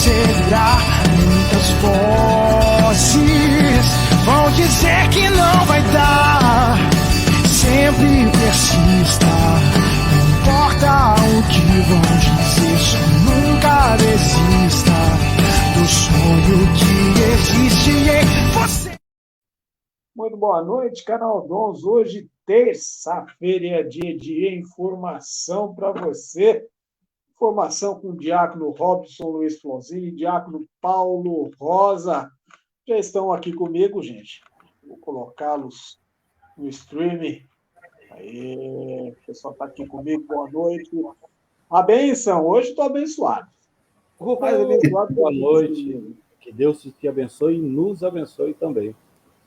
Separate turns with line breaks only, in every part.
será. Muitas vozes vão dizer que não vai dar. Sempre persista, não importa o que vão dizer, só nunca desista do sonho que existe em você.
Muito boa noite, Canal Dons. Hoje, terça-feira, é dia de informação para você. Informação com o diácono Robson Luiz Flonzini e diácono Paulo Rosa. Já estão aqui comigo, gente. Vou colocá-los no streaming. Aí, o pessoal está aqui comigo, boa noite. A benção, hoje estou abençoado. Mais abençoado
boa noite. Que Deus te abençoe e nos abençoe também.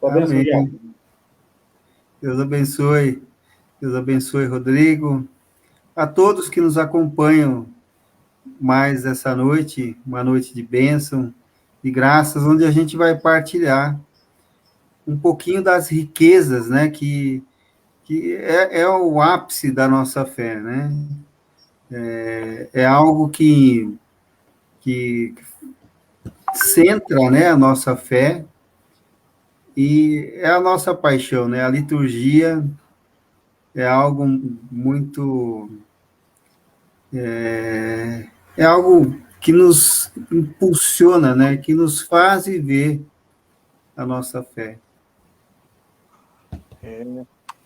Amém. Deus abençoe. Deus abençoe, Rodrigo. A todos que nos acompanham mais essa noite, uma noite de bênção e graças, onde a gente vai partilhar um pouquinho das riquezas, né, que é o ápice da nossa fé, né? É algo que centra, né, a nossa fé e é a nossa paixão, né? A liturgia é algo muito... É algo que nos impulsiona, né? Que nos faz viver a nossa fé.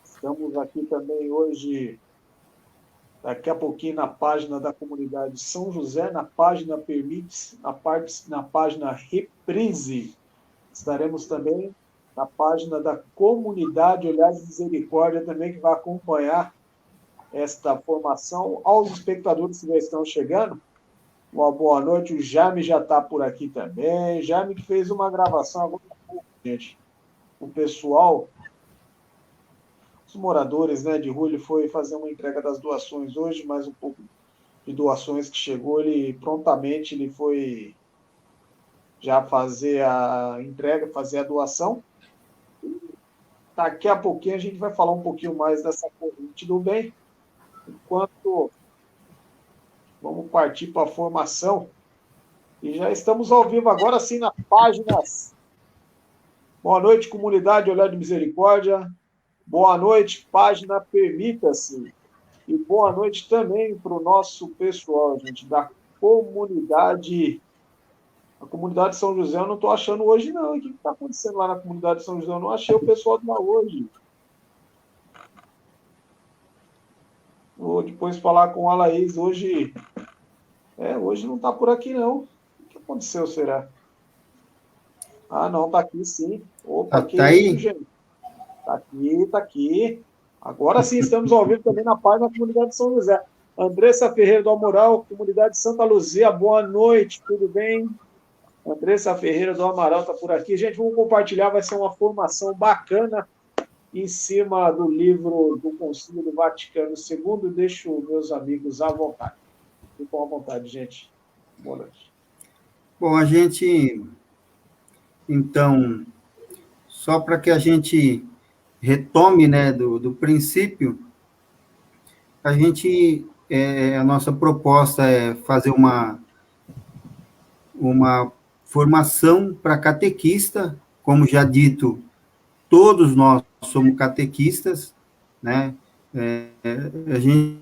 Estamos aqui também hoje, daqui a pouquinho, na página da comunidade São José, na página Permites, na página Reprise. Estaremos também na página da comunidade Olhar de Misericórdia, também, que vai acompanhar esta formação. Aos espectadores que já estão chegando, uma boa noite. O Jaime já está por aqui também. Jaime que fez uma gravação agora há pouco, gente. O pessoal, os moradores, né, de rua, ele foi fazer uma entrega das doações hoje, mais um pouco de doações que chegou, ele prontamente ele foi já fazer a entrega, fazer a doação. Daqui a pouquinho a gente vai falar um pouquinho mais dessa corrente do bem, enquanto vamos partir para a formação. E já estamos ao vivo agora sim nas páginas. Boa noite, comunidade Olhar de Misericórdia. Boa noite, página Permita-se. E boa noite também para o nosso pessoal, gente, da comunidade. A comunidade São José eu não estou achando hoje, não. O que está acontecendo lá na comunidade São José? Eu não achei o pessoal de lá hoje. Vou depois falar com a Laís. Hoje não está por aqui, não. O que aconteceu, será? Ah, não, está aqui sim. Opa,
Tá aí?
Gente. Está aqui. Agora sim, estamos ao vivo também na página da comunidade São José. Andressa Ferreira do Amoral, comunidade Santa Luzia, boa noite, tudo bem? Andressa Ferreira do Amaral está por aqui. Gente, vamos compartilhar, vai ser uma formação bacana em cima do livro do Concílio do Vaticano II. Deixo meus amigos à vontade. Fiquem à vontade, gente. Boa noite.
Bom, a gente, então, só para que a gente retome, né, do princípio, a nossa proposta é fazer uma formação para catequista, como já dito, todos nós somos catequistas, né? A gente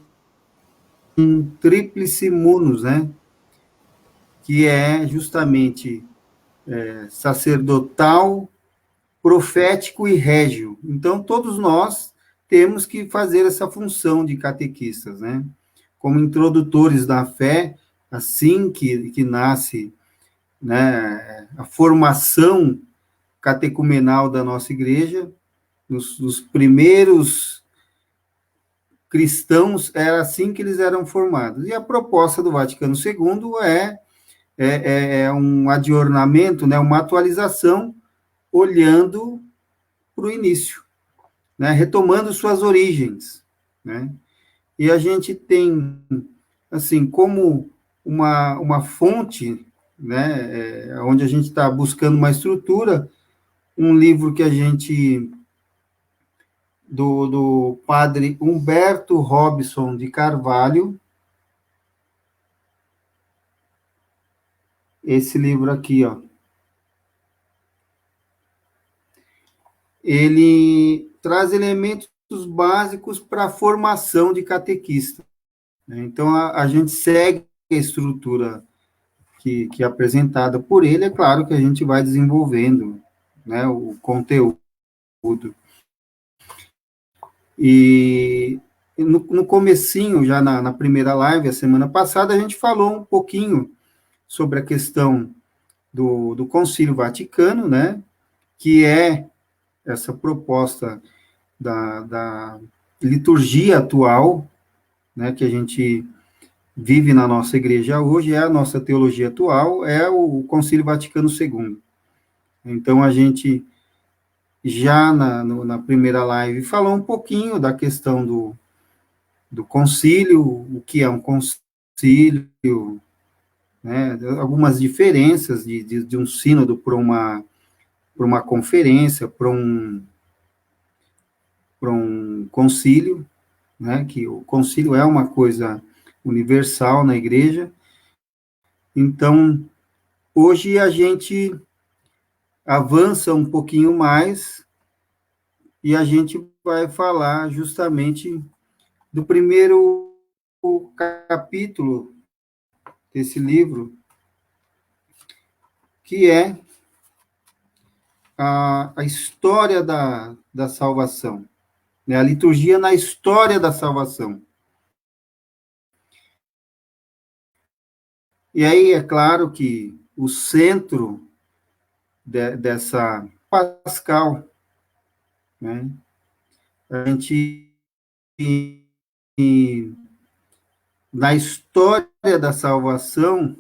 tem um tríplice munus, né? Que é justamente sacerdotal, profético e régio. Então, todos nós temos que fazer essa função de catequistas, né? Como introdutores da fé, assim que nasce, né, a formação catecumenal da nossa igreja, os primeiros cristãos, era assim que eles eram formados. E a proposta do Vaticano II é um adornamento, né, uma atualização, olhando para o início, né, retomando suas origens, né? E a gente tem, assim, como uma fonte, né, onde a gente está buscando uma estrutura, um livro que a gente, do padre Humberto Robson de Carvalho, esse livro aqui, ó, ele traz elementos básicos para a formação de catequista, né? Então, a gente segue a estrutura que é apresentada por ele, é claro que a gente vai desenvolvendo, né, o conteúdo. E no comecinho, já na primeira live, a semana passada, a gente falou um pouquinho sobre a questão do Concílio Vaticano, né, que é essa proposta da liturgia atual, né, que a gente vive na nossa igreja hoje, é a nossa teologia atual, é o Concílio Vaticano II. Então, a gente já na primeira live falou um pouquinho da questão do concílio, o que é um concílio, né, algumas diferenças de um sínodo para uma conferência, para um concílio, né, que o concílio é uma coisa universal na igreja. Então, hoje a gente avança um pouquinho mais e a gente vai falar justamente do primeiro capítulo desse livro, que é a história da salvação, né? A liturgia na história da salvação. E aí, é claro que o centro dessa Pascal, né? A gente, na história da salvação,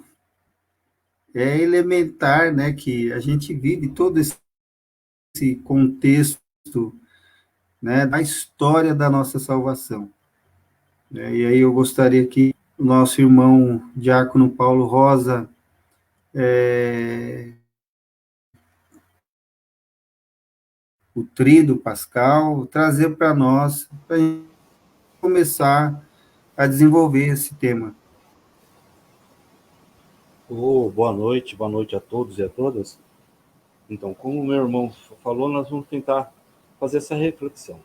é elementar, né, que a gente vive todo esse contexto, né, da história da nossa salvação. E aí eu gostaria que o nosso irmão Diácono Paulo Rosa o Tríduo Pascal, trazer para nós, para a gente começar a desenvolver esse tema.
Boa noite a todos e a todas. Então, como o meu irmão falou, nós vamos tentar fazer essa reflexão.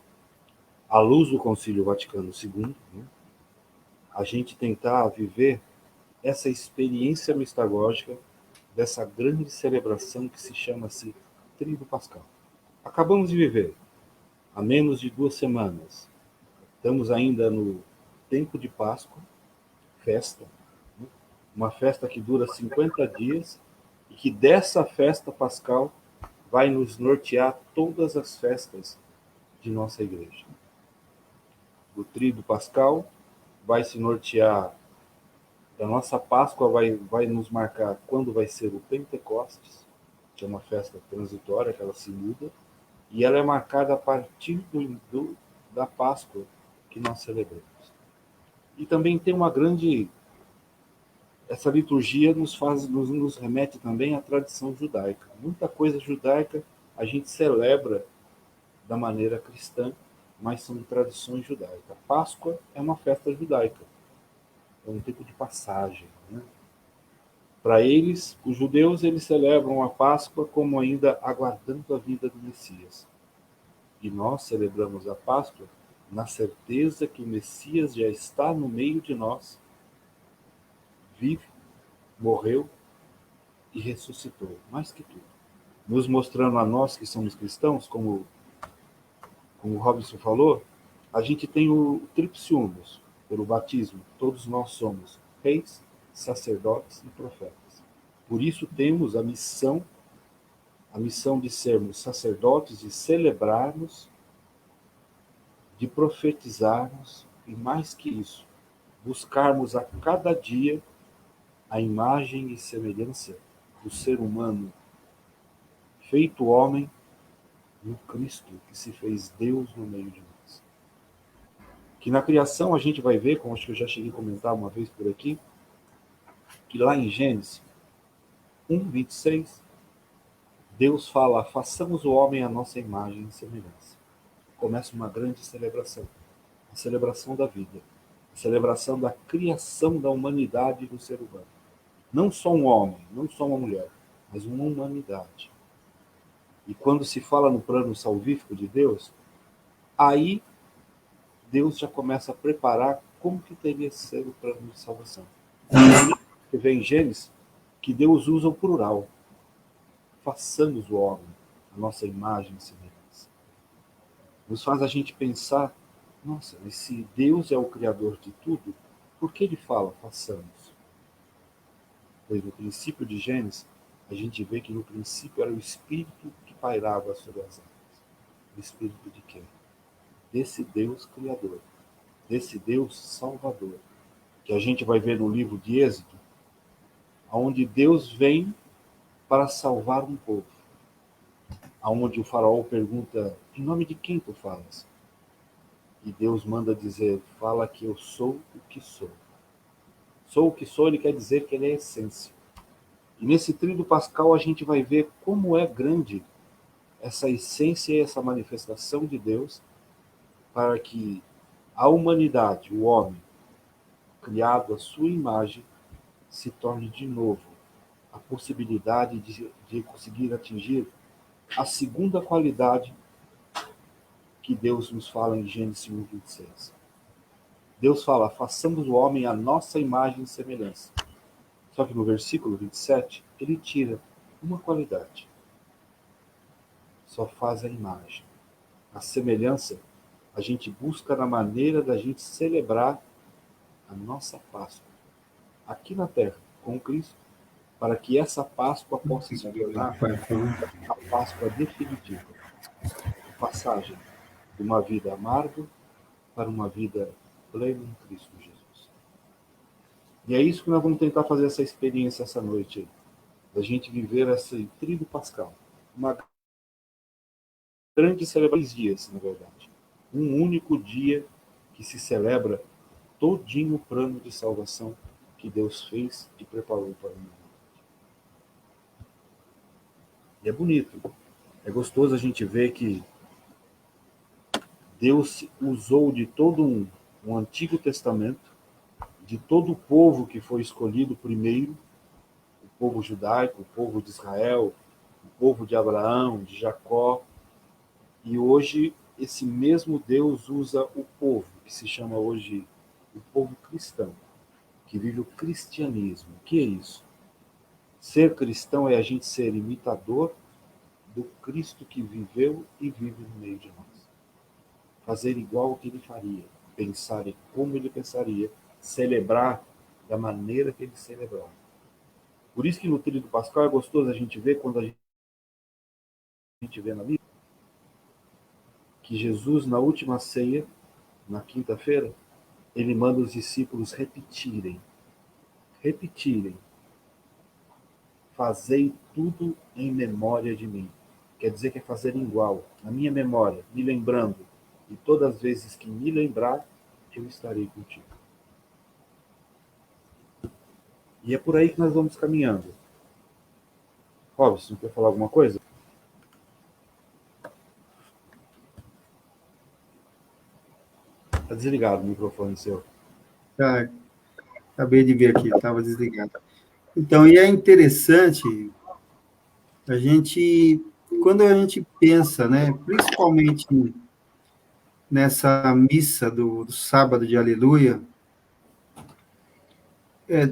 À luz do Concílio Vaticano II, né, a gente tentar viver essa experiência mistagógica dessa grande celebração que se chama-se Tríduo Pascal. Acabamos de viver, há menos de 2 semanas. Estamos ainda no tempo de Páscoa, festa, né? Uma festa que dura 50 dias e que dessa festa pascal vai nos nortear todas as festas de nossa igreja. O Tríduo Pascal vai se nortear, da nossa Páscoa vai nos marcar quando vai ser o Pentecostes, que é uma festa transitória, que ela se muda, e ela é marcada a partir da Páscoa que nós celebramos. E também tem uma grande... Essa liturgia nos remete também à tradição judaica. Muita coisa judaica a gente celebra da maneira cristã, mas são tradições judaicas. A Páscoa é uma festa judaica, é um tempo de passagem, né? Para eles, os judeus, eles celebram a Páscoa como ainda aguardando a vinda do Messias. E nós celebramos a Páscoa na certeza que o Messias já está no meio de nós, vive, morreu e ressuscitou, mais que tudo. Nos mostrando a nós que somos cristãos, como o Robson falou, a gente tem o tríplice unus, pelo batismo. Todos nós somos reis, sacerdotes e profetas. Por isso temos a missão de sermos sacerdotes, de celebrarmos, de profetizarmos, e mais que isso, buscarmos a cada dia a imagem e semelhança do ser humano feito homem no Cristo, que se fez Deus no meio de nós. Que na criação a gente vai ver, como acho que eu já cheguei a comentar uma vez por aqui, que lá em Gênesis 1:26, Deus fala: façamos o homem à nossa imagem e semelhança. Começa uma grande celebração, a celebração da vida, a celebração da criação da humanidade e do ser humano. Não só um homem, não só uma mulher, mas uma humanidade. E quando se fala no plano salvífico de Deus, aí Deus já começa a preparar como que teria que ser o plano de salvação. Você vê em Gênesis que Deus usa o plural. Façamos o homem, a nossa imagem e semelhança. Nos faz a gente pensar, nossa, mas se Deus é o Criador de tudo, por que ele fala façamos? Pois no princípio de Gênesis, a gente vê que no princípio era o Espírito que pairava sobre as águas. O Espírito de quem? Desse Deus Criador, desse Deus Salvador, que a gente vai ver no livro de Êxodo, onde Deus vem para salvar um povo. Onde o faraó pergunta, em nome de quem tu falas? E Deus manda dizer, fala que eu sou o que sou. Sou o que sou, ele quer dizer que ele é a essência. E nesse tríduo pascal a gente vai ver como é grande essa essência e essa manifestação de Deus para que a humanidade, o homem, criado à sua imagem, se torne de novo a possibilidade de conseguir atingir a segunda qualidade que Deus nos fala em Gênesis 1:26. Deus fala, façamos o homem à nossa imagem e semelhança. Só que no versículo 27, ele tira uma qualidade. Só faz a imagem. A semelhança, a gente busca na maneira da gente celebrar a nossa Páscoa aqui na Terra, com Cristo, para que essa Páscoa possa se tornar a Páscoa definitiva. A passagem de uma vida amarga para uma vida plena em Cristo Jesus. E é isso que nós vamos tentar fazer essa experiência essa noite, da gente viver esse tríduo pascal. Uma grande celebração, 3 dias, na verdade. Um único dia que se celebra todinho o plano de salvação que Deus fez e preparou para nós. E é bonito, é gostoso a gente ver que Deus usou de todo um Antigo Testamento, de todo o povo que foi escolhido primeiro, o povo judaico, o povo de Israel, o povo de Abraão, de Jacó, e hoje esse mesmo Deus usa o povo, que se chama hoje o povo cristão, que vive o cristianismo. O que é isso? Ser cristão é a gente ser imitador do Cristo que viveu e vive no meio de nós. Fazer igual o que ele faria, pensar em como ele pensaria, celebrar da maneira que ele celebrava. Por isso que no tríduo pascal é gostoso a gente ver, quando a gente vê na Bíblia, que Jesus, na última ceia, na quinta-feira, ele manda os discípulos repetirem. Fazei tudo em memória de mim. Quer dizer que é fazer igual, na minha memória, me lembrando. E todas as vezes que me lembrar, eu estarei contigo. E é por aí que nós vamos caminhando. Robson, quer falar alguma coisa? Está desligado o microfone seu.
Tá, acabei de ver aqui, estava desligado. Então, e é interessante, quando a gente pensa, né, principalmente nessa missa do sábado de Aleluia,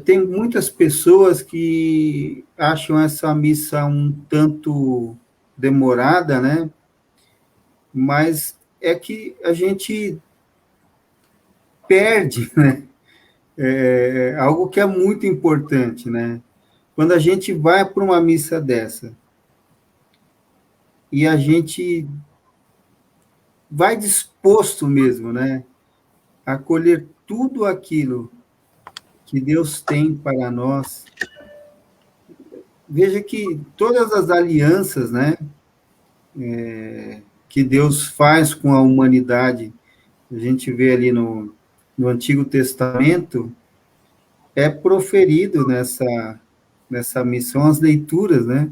tem muitas pessoas que acham essa missa um tanto demorada, né? Mas é que a gente perde, né? Algo que é muito importante, né? Quando a gente vai para uma missa dessa e a gente vai disposto mesmo, né? A acolher tudo aquilo que Deus tem para nós. Veja que todas as alianças, né, que Deus faz com a humanidade, a gente vê ali no Antigo Testamento, é proferido nessa missão, as leituras, né?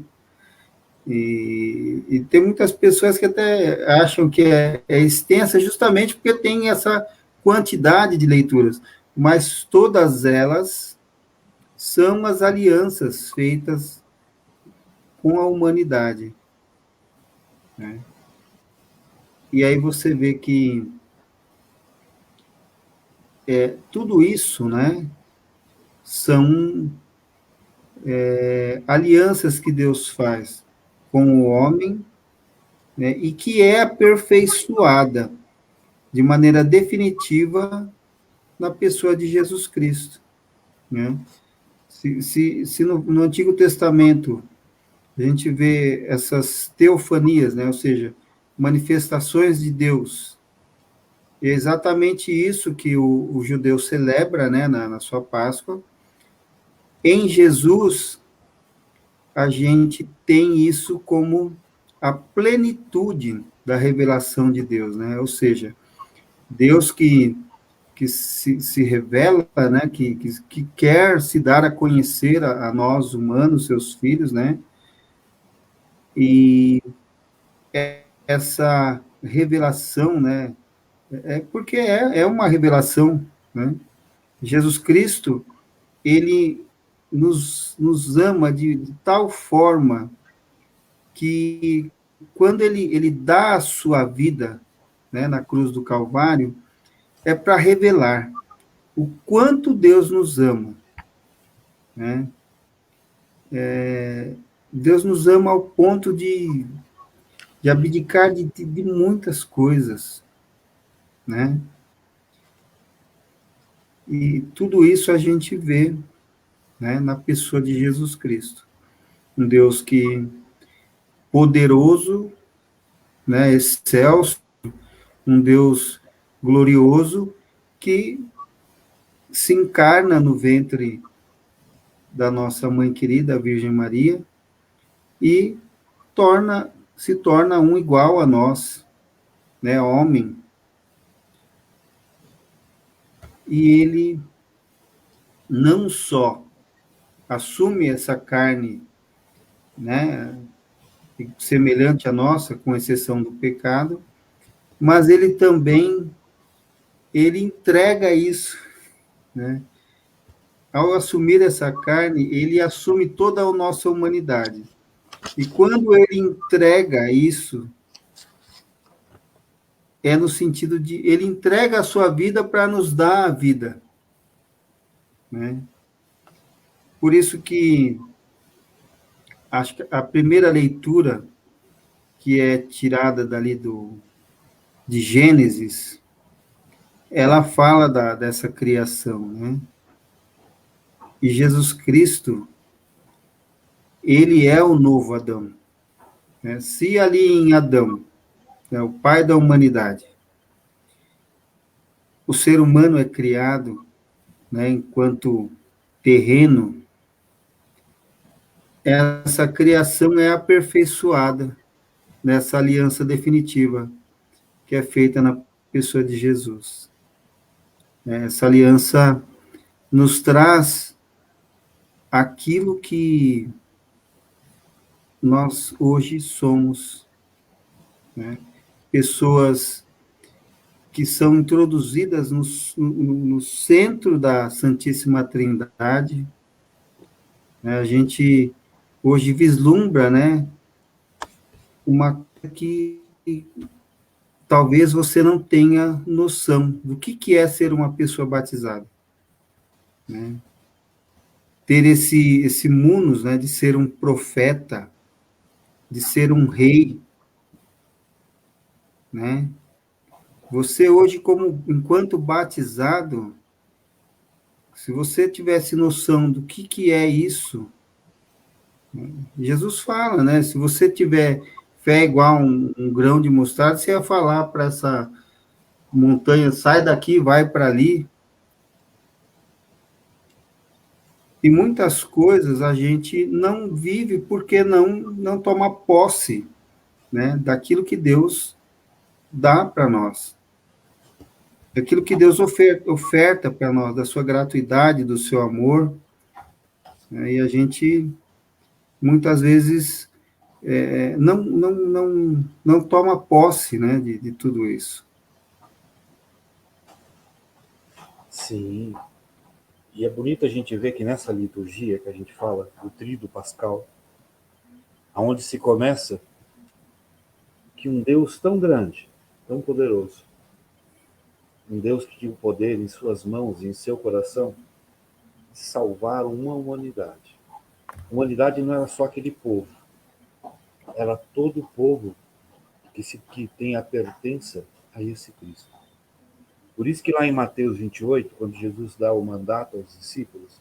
E tem muitas pessoas que até acham que é extensa justamente porque tem essa quantidade de leituras, mas todas elas são as alianças feitas com a humanidade, né? E aí você vê que tudo isso, né, são alianças que Deus faz com o homem, né, e que é aperfeiçoada de maneira definitiva na pessoa de Jesus Cristo, né? Se no Antigo Testamento a gente vê essas teofanias, né, ou seja, manifestações de Deus, é exatamente isso que o judeu celebra, né, na sua Páscoa. Em Jesus, a gente tem isso como a plenitude da revelação de Deus, né? Ou seja, Deus que se revela, né? Que quer se dar a conhecer a nós humanos, seus filhos, né? E essa revelação, né? Porque é uma revelação, né? Jesus Cristo, ele nos ama de tal forma que quando ele dá a sua vida, né, na cruz do Calvário, é para revelar o quanto Deus nos ama, né? Deus nos ama ao ponto de abdicar de muitas coisas, né? E tudo isso a gente vê, né, na pessoa de Jesus Cristo. Um Deus que poderoso, né, excelso, um Deus glorioso que se encarna no ventre da nossa mãe querida, a Virgem Maria, e se torna um igual a nós, né, homem. E ele não só assume essa carne, né, semelhante à nossa, com exceção do pecado, mas ele também entrega isso, né? Ao assumir essa carne, ele assume toda a nossa humanidade. E quando ele entrega isso, é no sentido de ele entrega a sua vida para nos dar a vida, né? Por isso que acho que a primeira leitura que é tirada dali de Gênesis, ela fala dessa criação, né? E Jesus Cristo, ele é o novo Adão, né? Se ali em Adão, né, o pai da humanidade, o ser humano é criado, né, enquanto terreno, essa criação é aperfeiçoada nessa aliança definitiva que é feita na pessoa de Jesus. Essa aliança nos traz aquilo que nós hoje somos, né? Pessoas que são introduzidas no centro da Santíssima Trindade, né? A gente hoje vislumbra, né, uma coisa que talvez você não tenha noção do que é ser uma pessoa batizada, né? Ter esse munus, né, de ser um profeta, de ser um rei, né? Você hoje, enquanto batizado, se você tivesse noção do que é isso, né? Jesus fala, né? Se você tiver fé igual um grão de mostarda, você ia falar para essa montanha, sai daqui, vai para ali. E muitas coisas a gente não vive porque não toma posse, né, daquilo que Deus dá para nós. Daquilo que Deus oferta para nós, da sua gratuidade, do seu amor. Né, e a gente, muitas vezes, não toma posse, né, de tudo isso.
Sim. E é bonito a gente ver que nessa liturgia que a gente fala do Tríduo Pascal, aonde se começa que um Deus tão grande, tão poderoso, um Deus que tinha o poder em suas mãos e em seu coração, de salvar uma humanidade. A humanidade não era só aquele povo, era todo o povo que tem a pertença a esse Cristo. Por isso que lá em Mateus 28, quando Jesus dá o mandato aos discípulos,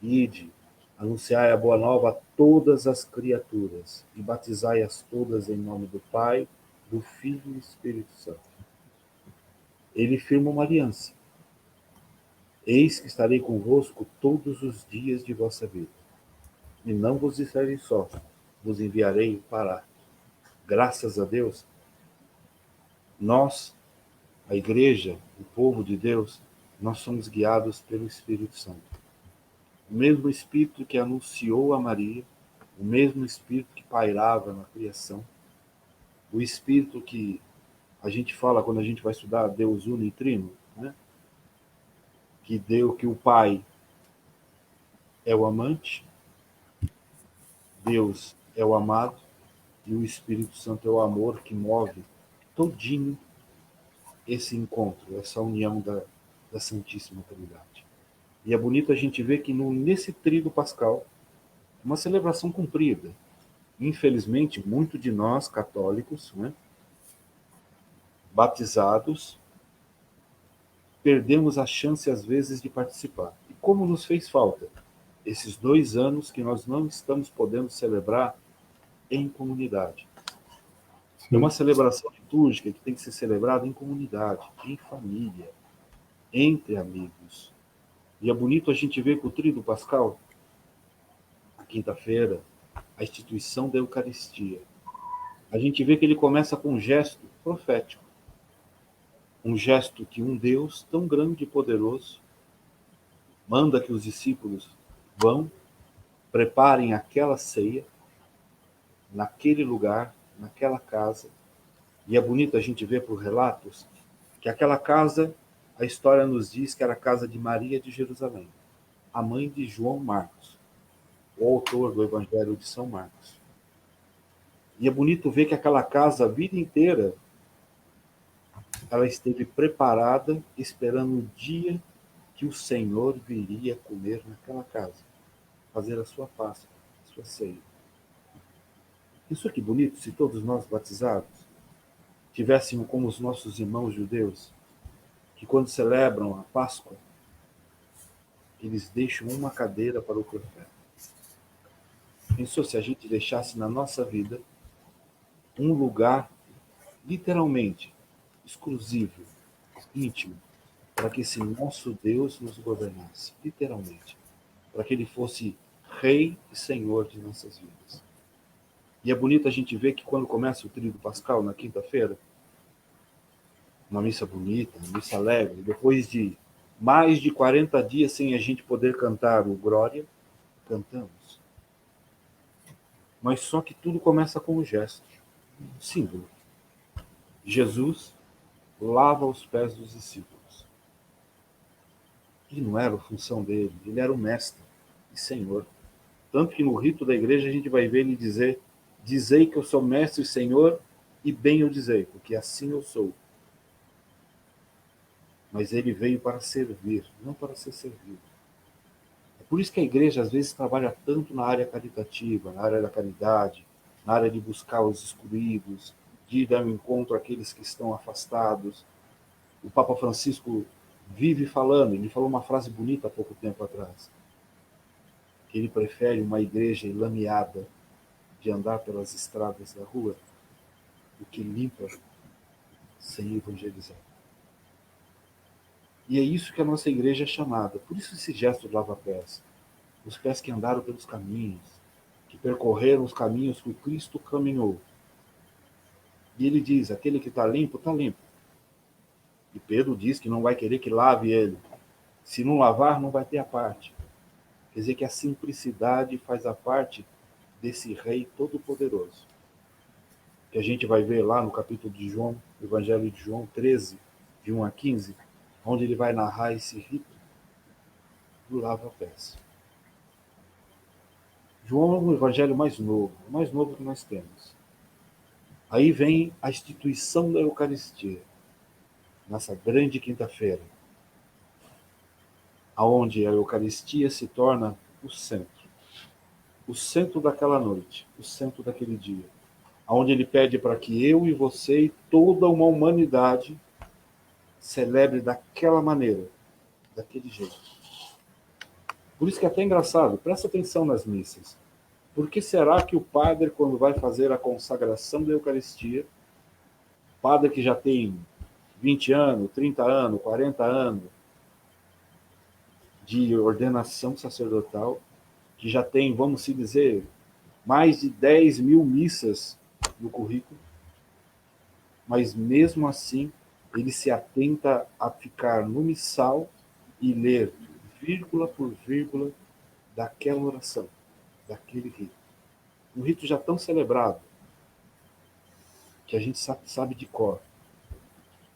ide, anunciai a boa nova a todas as criaturas e batizai-as todas em nome do Pai, do Filho e do Espírito Santo. Ele firma uma aliança. Eis que estarei convosco todos os dias de vossa vida. E não vos deixarei só, vos enviarei para. Graças a Deus, nós, a igreja, o povo de Deus, nós somos guiados pelo Espírito Santo. O mesmo Espírito que anunciou a Maria, o mesmo Espírito que pairava na criação, o Espírito que a gente fala quando a gente vai estudar Deus uno e trino, né? Que o Pai é o amante, Deus é o amado e o Espírito Santo é o amor que move todinho esse encontro, essa união da Santíssima Trindade. E é bonito a gente ver que nesse Tríduo Pascal, uma celebração cumprida. Infelizmente, muito de nós, católicos, né, batizados, perdemos a chance, às vezes, de participar. E como nos fez falta esses 2 anos que nós não estamos podendo celebrar em comunidade. É uma celebração litúrgica que tem que ser celebrada em comunidade, em família, entre amigos. E é bonito a gente ver que o Tríduo Pascal, a quinta-feira, a instituição da Eucaristia, a gente vê que ele começa com um gesto profético. Um gesto que um Deus tão grande e poderoso manda que os discípulos vão, preparem aquela ceia, naquele lugar, naquela casa. E é bonito a gente ver por relatos que aquela casa, a história nos diz que era a casa de Maria de Jerusalém, a mãe de João Marcos, o autor do Evangelho de São Marcos. E é bonito ver que aquela casa, a vida inteira, ela esteve preparada, esperando o dia que o Senhor viria comer naquela casa, fazer a sua Páscoa, a sua ceia. Isso que bonito, se todos nós batizados tivéssemos como os nossos irmãos judeus, que quando celebram a Páscoa, eles deixam uma cadeira para o profeta. Pensou se a gente deixasse na nossa vida um lugar, literalmente, exclusivo, íntimo, para que esse nosso Deus nos governasse, literalmente, para que ele fosse Rei e Senhor de nossas vidas. E é bonito a gente ver que quando começa o Tríduo Pascal, na quinta-feira, uma missa bonita, uma missa alegre, depois de mais de 40 dias sem a gente poder cantar o Glória, cantamos. Mas só que tudo começa com um gesto, um símbolo. Jesus lava os pés dos discípulos. E não era a função dele, ele era o mestre e Senhor. Tanto que no rito da igreja a gente vai ver ele dizer: dizei que eu sou mestre e Senhor, e bem eu dizei, porque assim eu sou. Mas ele veio para servir, não para ser servido. É por isso que a igreja às vezes trabalha tanto na área caritativa, na área da caridade, na área de buscar os excluídos, de ir ao encontro àqueles que estão afastados. O Papa Francisco vive falando, ele falou uma frase bonita há pouco tempo atrás, que ele prefere uma igreja enlameada de andar pelas estradas da rua do que limpa sem evangelizar. E é isso que a nossa igreja é chamada. Por isso esse gesto de lava-pés. Os pés que andaram pelos caminhos, que percorreram os caminhos que o Cristo caminhou. E ele diz, aquele que está limpo, está limpo. E Pedro diz que não vai querer que lave ele. Se não lavar, não vai ter a parte. Quer dizer que a simplicidade faz a parte desse Rei Todo-Poderoso. Que a gente vai ver lá no capítulo de João, Evangelho de João 13, de 1 a 15, onde ele vai narrar esse rito. do lava-pés. João é o evangelho mais novo, o mais novo que nós temos. Aí vem a instituição da Eucaristia, nessa grande quinta-feira, aonde a Eucaristia se torna o centro daquela noite, o centro daquele dia, aonde ele pede para que eu e você e toda uma humanidade celebre daquela maneira, daquele jeito. Por isso que é até engraçado, presta atenção nas missas. Por que será que o padre, quando vai fazer a consagração da Eucaristia, padre que já tem 20 anos, 30 anos, 40 anos de ordenação sacerdotal, que já tem, vamos se dizer, mais de 10 mil missas no currículo, mas mesmo assim ele se atenta a ficar no missal e ler vírgula por vírgula daquela oração, daquele rito. Um rito já tão celebrado, que a gente sabe de cor.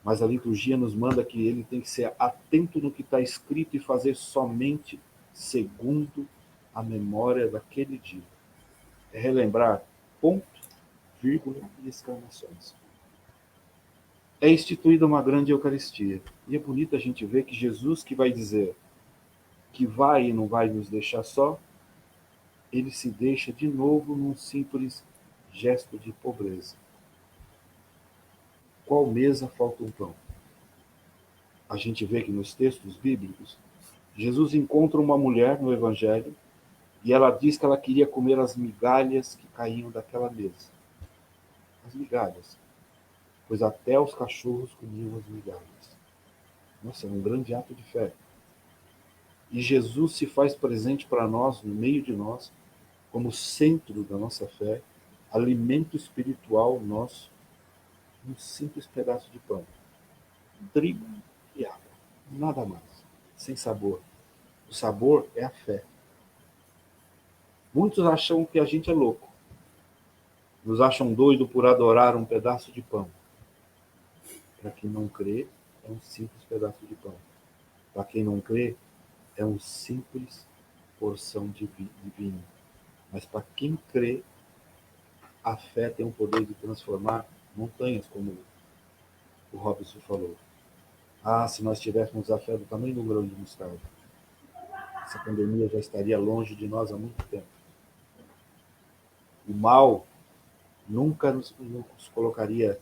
Mas a liturgia nos manda que ele tem que ser atento no que está escrito e fazer somente segundo a memória daquele dia. É relembrar ponto, vírgula e exclamações. É instituída uma grande Eucaristia. E é bonito a gente ver que Jesus, que vai dizer que vai e não vai nos deixar só, ele se deixa de novo num simples gesto de pobreza. Qual mesa falta um pão? A gente vê que nos textos bíblicos, Jesus encontra uma mulher no Evangelho e ela diz que ela queria comer as migalhas que caíam daquela mesa. As migalhas. Pois até os cachorros comiam as migalhas. Nossa, é um grande ato de fé. E Jesus se faz presente para nós, no meio de nós, como centro da nossa fé, alimento espiritual nosso, um simples pedaço de pão, trigo e água, nada mais, sem sabor. O sabor é a fé. Muitos acham que a gente é louco, nos acham doido por adorar um pedaço de pão. Para quem não crê, é um simples pedaço de pão. Para quem não crê, é um simples porção de vinho. Mas para quem crê, a fé tem o poder de transformar montanhas, como o Robson falou. Ah, se nós tivéssemos a fé do tamanho do grão de mostarda, essa pandemia já estaria longe de nós há muito tempo. O mal nunca nos colocaria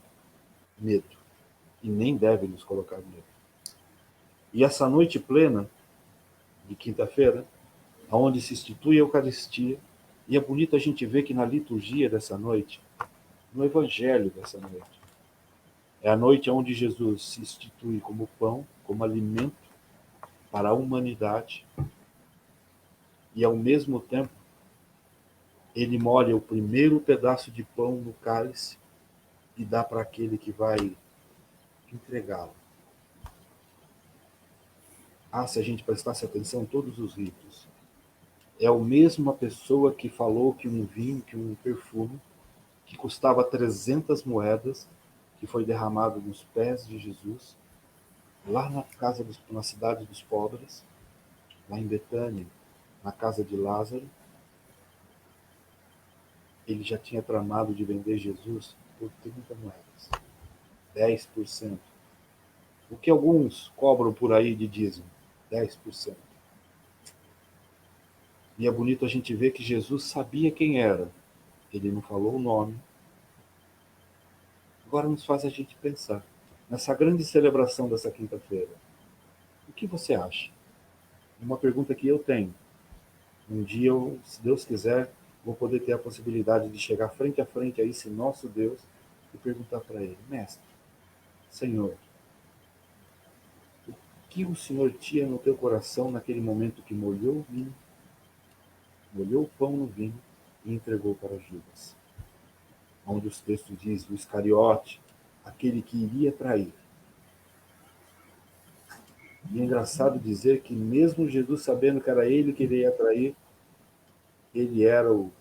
medo, e nem deve nos colocar medo. E essa noite plena de quinta-feira, onde se institui a Eucaristia, e é bonito a gente ver que na liturgia dessa noite, no Evangelho dessa noite, é a noite onde Jesus se institui como pão, como alimento para a humanidade, e ao mesmo tempo ele molha o primeiro pedaço de pão no cálice e dá para aquele que vai entregá-lo. Ah, se a gente prestasse atenção em todos os ritos, é a mesma pessoa que falou que um vinho, que um perfume, que custava 300 moedas, que foi derramado nos pés de Jesus, lá na cidade dos pobres, lá em Betânia, na casa de Lázaro. Ele já tinha tramado de vender Jesus por 30 moedas, 10%. O que alguns cobram por aí de dízimo, 10%. E é bonito a gente ver que Jesus sabia quem era. Ele não falou o nome. Agora nos faz a gente pensar, nessa grande celebração dessa quinta-feira, o que você acha? Uma pergunta que eu tenho. Um dia, se Deus quiser, vou poder ter a possibilidade de chegar frente a frente a esse nosso Deus e perguntar para ele: Mestre, Senhor, o que o Senhor tinha no teu coração naquele momento que molhou o vinho, molhou o pão no vinho e entregou para Judas? Onde os textos dizem, o Iscariote, aquele que iria trair. E é engraçado dizer que mesmo Jesus sabendo que era ele que iria trair, ele era o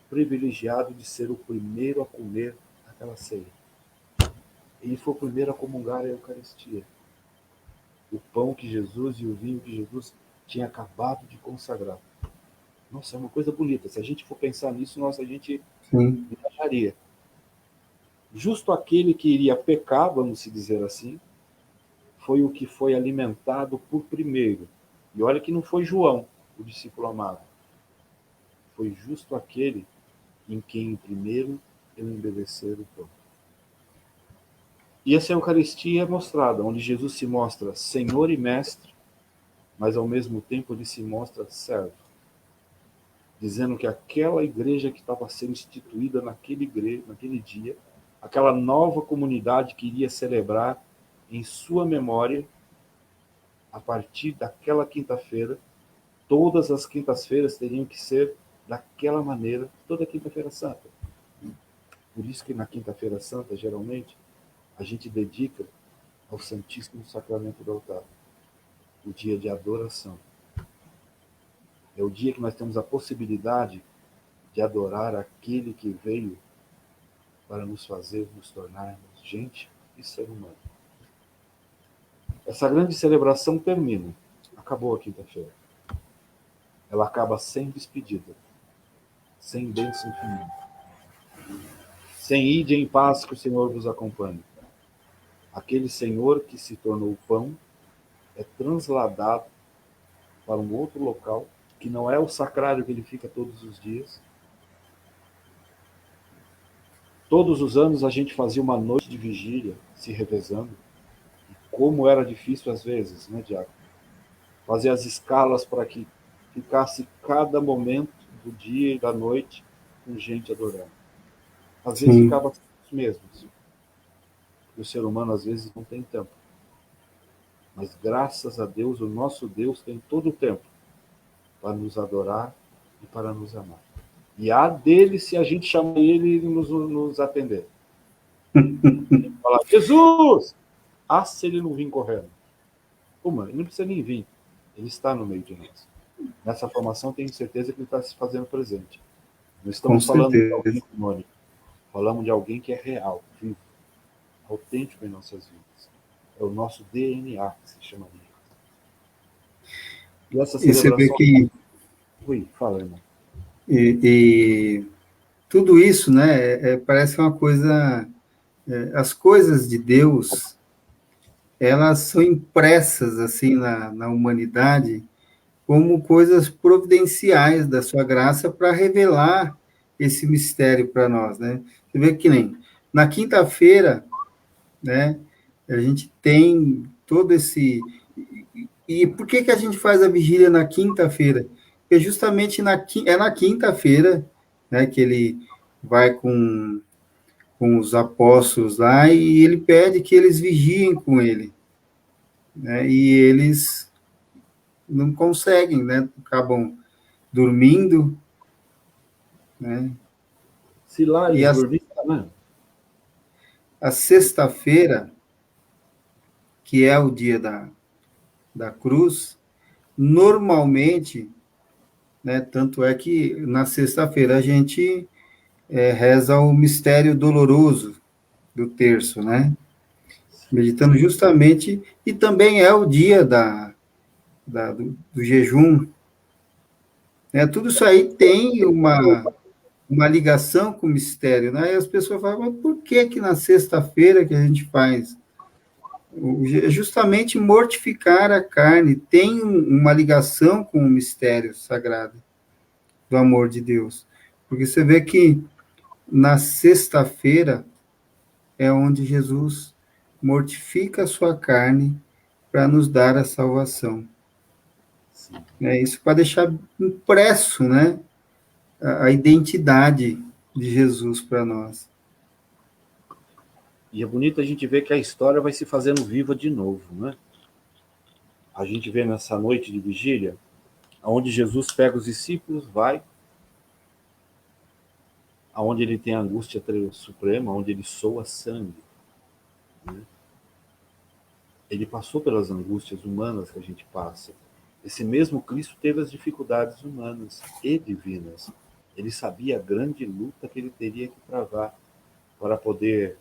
privilegiado de ser o primeiro a comer aquela ceia. Ele foi o primeiro a comungar a Eucaristia. O pão que Jesus e o vinho que Jesus tinha acabado de consagrar. Nossa, é uma coisa bonita. Se a gente for pensar nisso, nossa, a gente
Sim.
viajaria. Justo aquele que iria pecar, vamos dizer assim, foi o que foi alimentado por primeiro. E olha que não foi João, o discípulo amado. Foi justo aquele em quem primeiro eu embebecer o pão. E essa Eucaristia é mostrada, onde Jesus se mostra Senhor e Mestre, mas ao mesmo tempo ele se mostra servo, dizendo que aquela igreja que estava sendo instituída naquele dia, aquela nova comunidade que iria celebrar em sua memória, a partir daquela quinta-feira, todas as quintas-feiras teriam que ser daquela maneira, toda quinta-feira santa. Por isso que na quinta-feira santa, geralmente, a gente dedica ao Santíssimo Sacramento do altar, o dia de adoração. É o dia que nós temos a possibilidade de adorar aquele que veio para nos fazer nos tornarmos gente e ser humano. Essa grande celebração termina. Acabou a quinta-feira. Ela acaba sem despedida, sem bênção final, sem ide em paz, que o Senhor vos acompanhe. Aquele Senhor que se tornou pão é transladado para um outro local, que não é o sacrário que ele fica todos os dias. Todos os anos a gente fazia uma noite de vigília, se revezando. E como era difícil às vezes, né, Diaco? Fazer as escalas para que ficasse cada momento do dia e da noite com gente adorando. Às vezes
Sim.
ficava os mesmos. E o ser humano às vezes não tem tempo. Mas graças a Deus, o nosso Deus tem todo o tempo para nos adorar e para nos amar. E há dele se a gente chamar ele e nos atender. Falar, Jesus! Ah, se ele não vir correndo. Ele não precisa nem vir. Ele está no meio de nós. Nessa formação, tenho certeza que ele está se fazendo presente. Não estamos falando de alguém harmônico. Falamos de alguém que é real, vivo, autêntico em nossas vidas. É o nosso DNA, que se chama de. E essa
E você vê
celebração...
que
Ui, fala, irmão.
e tudo isso, né, parece uma coisa... as coisas de Deus, elas são impressas, assim, na humanidade, como coisas providenciais da sua graça para revelar esse mistério para nós, né? Você vê que nem na quinta-feira, né, a gente tem todo esse... E por que a gente faz a vigília na quinta-feira? Porque justamente na quinta-feira, né, que ele vai com os apóstolos lá e ele pede que eles vigiem com ele, né? E eles não conseguem, né? Acabam dormindo, né?
Se lá
E
eles dormissem, né?
a sexta-feira, que é o dia da cruz, normalmente, né? Tanto é que na sexta-feira a gente reza o mistério doloroso do terço, né? Meditando justamente, e também é o dia do jejum, né? Tudo isso aí tem uma ligação com o mistério, né? E as pessoas falam, mas por que na sexta-feira que a gente faz? Justamente mortificar a carne tem uma ligação com o mistério sagrado do amor de Deus. Porque você vê que na sexta-feira é onde Jesus mortifica a sua carne para nos dar a salvação. É isso para deixar impresso, né, a identidade de Jesus para nós.
E é bonito a gente ver que a história vai se fazendo viva de novo, né? A gente vê nessa noite de vigília, onde Jesus pega os discípulos, vai, aonde ele tem a angústia suprema, onde ele soa sangue, né? Ele passou pelas angústias humanas que a gente passa. Esse mesmo Cristo teve as dificuldades humanas e divinas. Ele sabia a grande luta que ele teria que travar para poder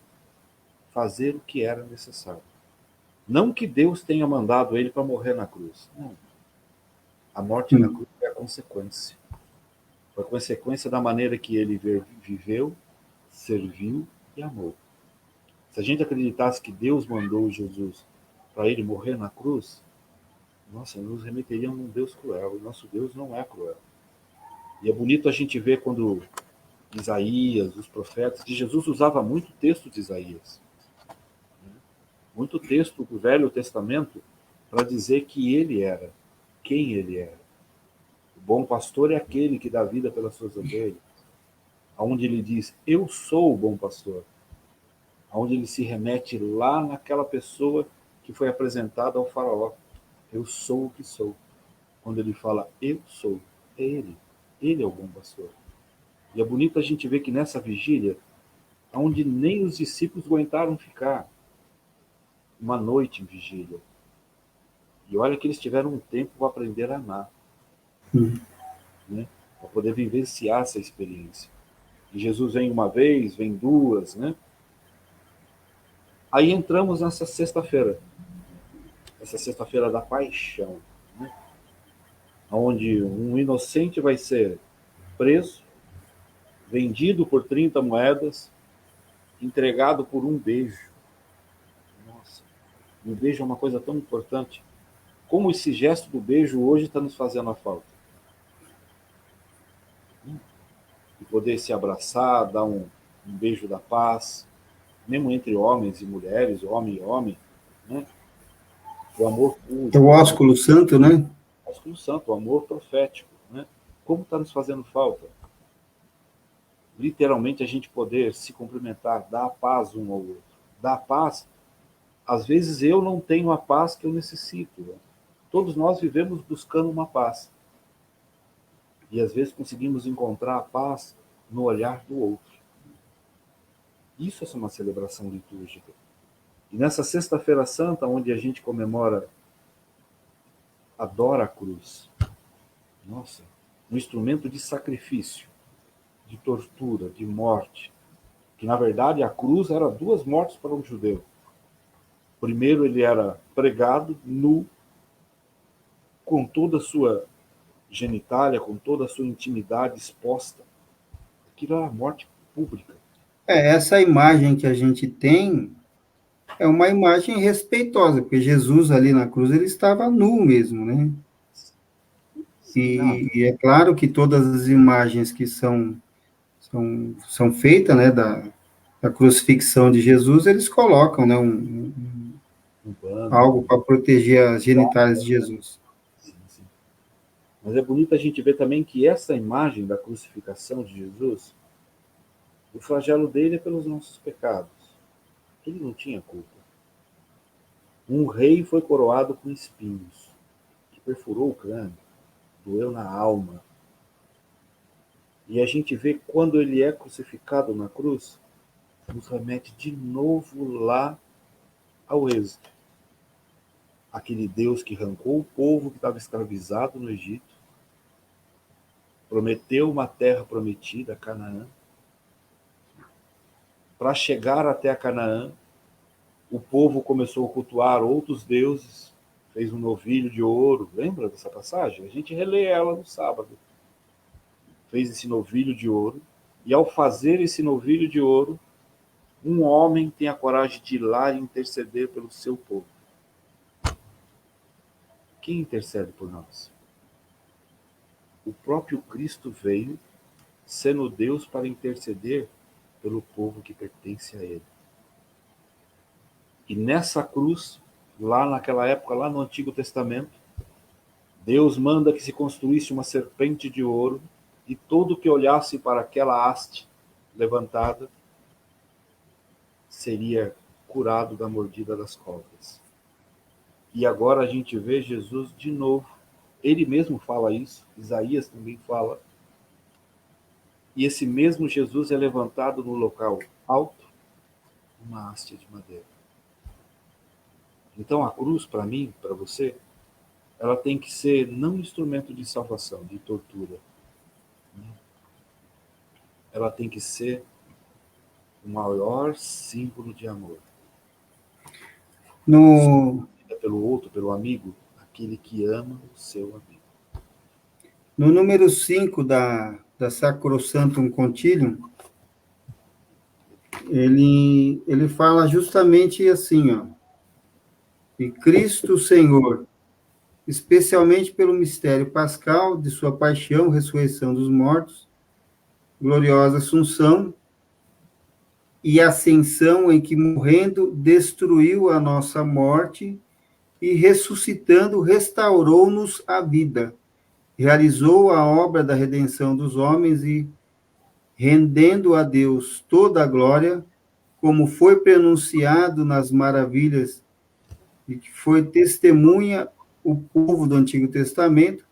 fazer o que era necessário. Não que Deus tenha mandado ele para morrer na cruz. Não. A morte na cruz é a consequência. Foi a consequência da maneira que ele viveu, serviu e amou. Se a gente acreditasse que Deus mandou Jesus para ele morrer na cruz, nossa, nos remeteria a um Deus cruel. E nosso Deus não é cruel. E é bonito a gente ver quando Isaías, os profetas, que Jesus usava muito texto de Isaías. Muito texto do Velho Testamento para dizer que ele era, quem ele era. O bom pastor é aquele que dá vida pelas suas ovelhas. Onde ele diz, eu sou o bom pastor. Onde ele se remete lá naquela pessoa que foi apresentada ao faraó. Eu sou o que sou. Quando ele fala, eu sou, é ele. Ele é o bom pastor. E é bonito a gente ver que nessa vigília, onde nem os discípulos aguentaram ficar, uma noite em vigília. E olha que eles tiveram um tempo para aprender a amar. Né? Para poder vivenciar essa experiência. E Jesus vem uma vez, vem duas, né? Aí entramos nessa sexta-feira. Essa sexta-feira da paixão. Né? Onde um inocente vai ser preso, vendido por 30 moedas, entregado por um beijo. Nossa, um beijo é uma coisa tão importante. Como esse gesto do beijo hoje está nos fazendo a falta. De poder se abraçar, dar um beijo da paz, mesmo entre homens e mulheres, homem e homem, né? O amor puro.
O ósculo santo, né?
O ósculo santo, o amor profético, né? Como está nos fazendo falta? Literalmente a gente poder se cumprimentar, dar paz um ao outro. Dar paz, às vezes eu não tenho a paz que eu necessito. Né? Todos nós vivemos buscando uma paz. E às vezes conseguimos encontrar a paz no olhar do outro. Isso é uma celebração litúrgica. E nessa Sexta-feira Santa, onde a gente comemora, adora a cruz, nossa, um instrumento de sacrifício, de tortura, de morte, que na verdade a cruz era 2 mortes para um judeu. Primeiro ele era pregado nu, com toda a sua genitália, com toda a sua intimidade exposta. Aquilo era a morte pública.
Essa imagem que a gente tem é uma imagem respeitosa, porque Jesus ali na cruz, ele estava nu mesmo, né? E é claro que todas as imagens que são feitas, né, da crucifixão de Jesus, eles colocam, né, algo para proteger as genitais de Jesus.
Sim, sim. Mas é bonito a gente ver também que essa imagem da crucificação de Jesus, o flagelo dele é pelos nossos pecados. Ele não tinha culpa. Um rei foi coroado com espinhos, que perfurou o crânio, doeu na alma. E a gente vê quando ele é crucificado na cruz, nos remete de novo lá ao êxodo. Aquele Deus que arrancou o povo que estava escravizado no Egito, prometeu uma terra prometida, Canaã. Para chegar até a Canaã, o povo começou a cultuar outros deuses, fez um novilho de ouro. Lembra dessa passagem? A gente relê ela no sábado. Fez esse novilho de ouro, e ao fazer esse novilho de ouro, um homem tem a coragem de ir lá e interceder pelo seu povo. Quem intercede por nós? O próprio Cristo veio, sendo Deus, para interceder pelo povo que pertence a Ele. E nessa cruz, lá naquela época, lá no Antigo Testamento, Deus manda que se construísse uma serpente de ouro, e todo que olhasse para aquela haste levantada seria curado da mordida das cobras. E agora a gente vê Jesus de novo. Ele mesmo fala isso, Isaías também fala. E esse mesmo Jesus é levantado no local alto, uma haste de madeira. Então a cruz, para mim, para você, ela tem que ser não um instrumento de salvação, de tortura. Ela tem que ser o maior símbolo de amor.
No...
Pelo outro, pelo amigo, aquele que ama o seu amigo.
No número 5 da Sacrosanctum Concilium, ele fala justamente assim, ó, e Cristo Senhor, especialmente pelo mistério pascal de sua paixão, ressurreição dos mortos, gloriosa assunção e ascensão em que, morrendo, destruiu a nossa morte e, ressuscitando, restaurou-nos a vida. Realizou a obra da redenção dos homens e, rendendo a Deus toda a glória, como foi pronunciado nas maravilhas e que foi testemunha o povo do Antigo Testamento,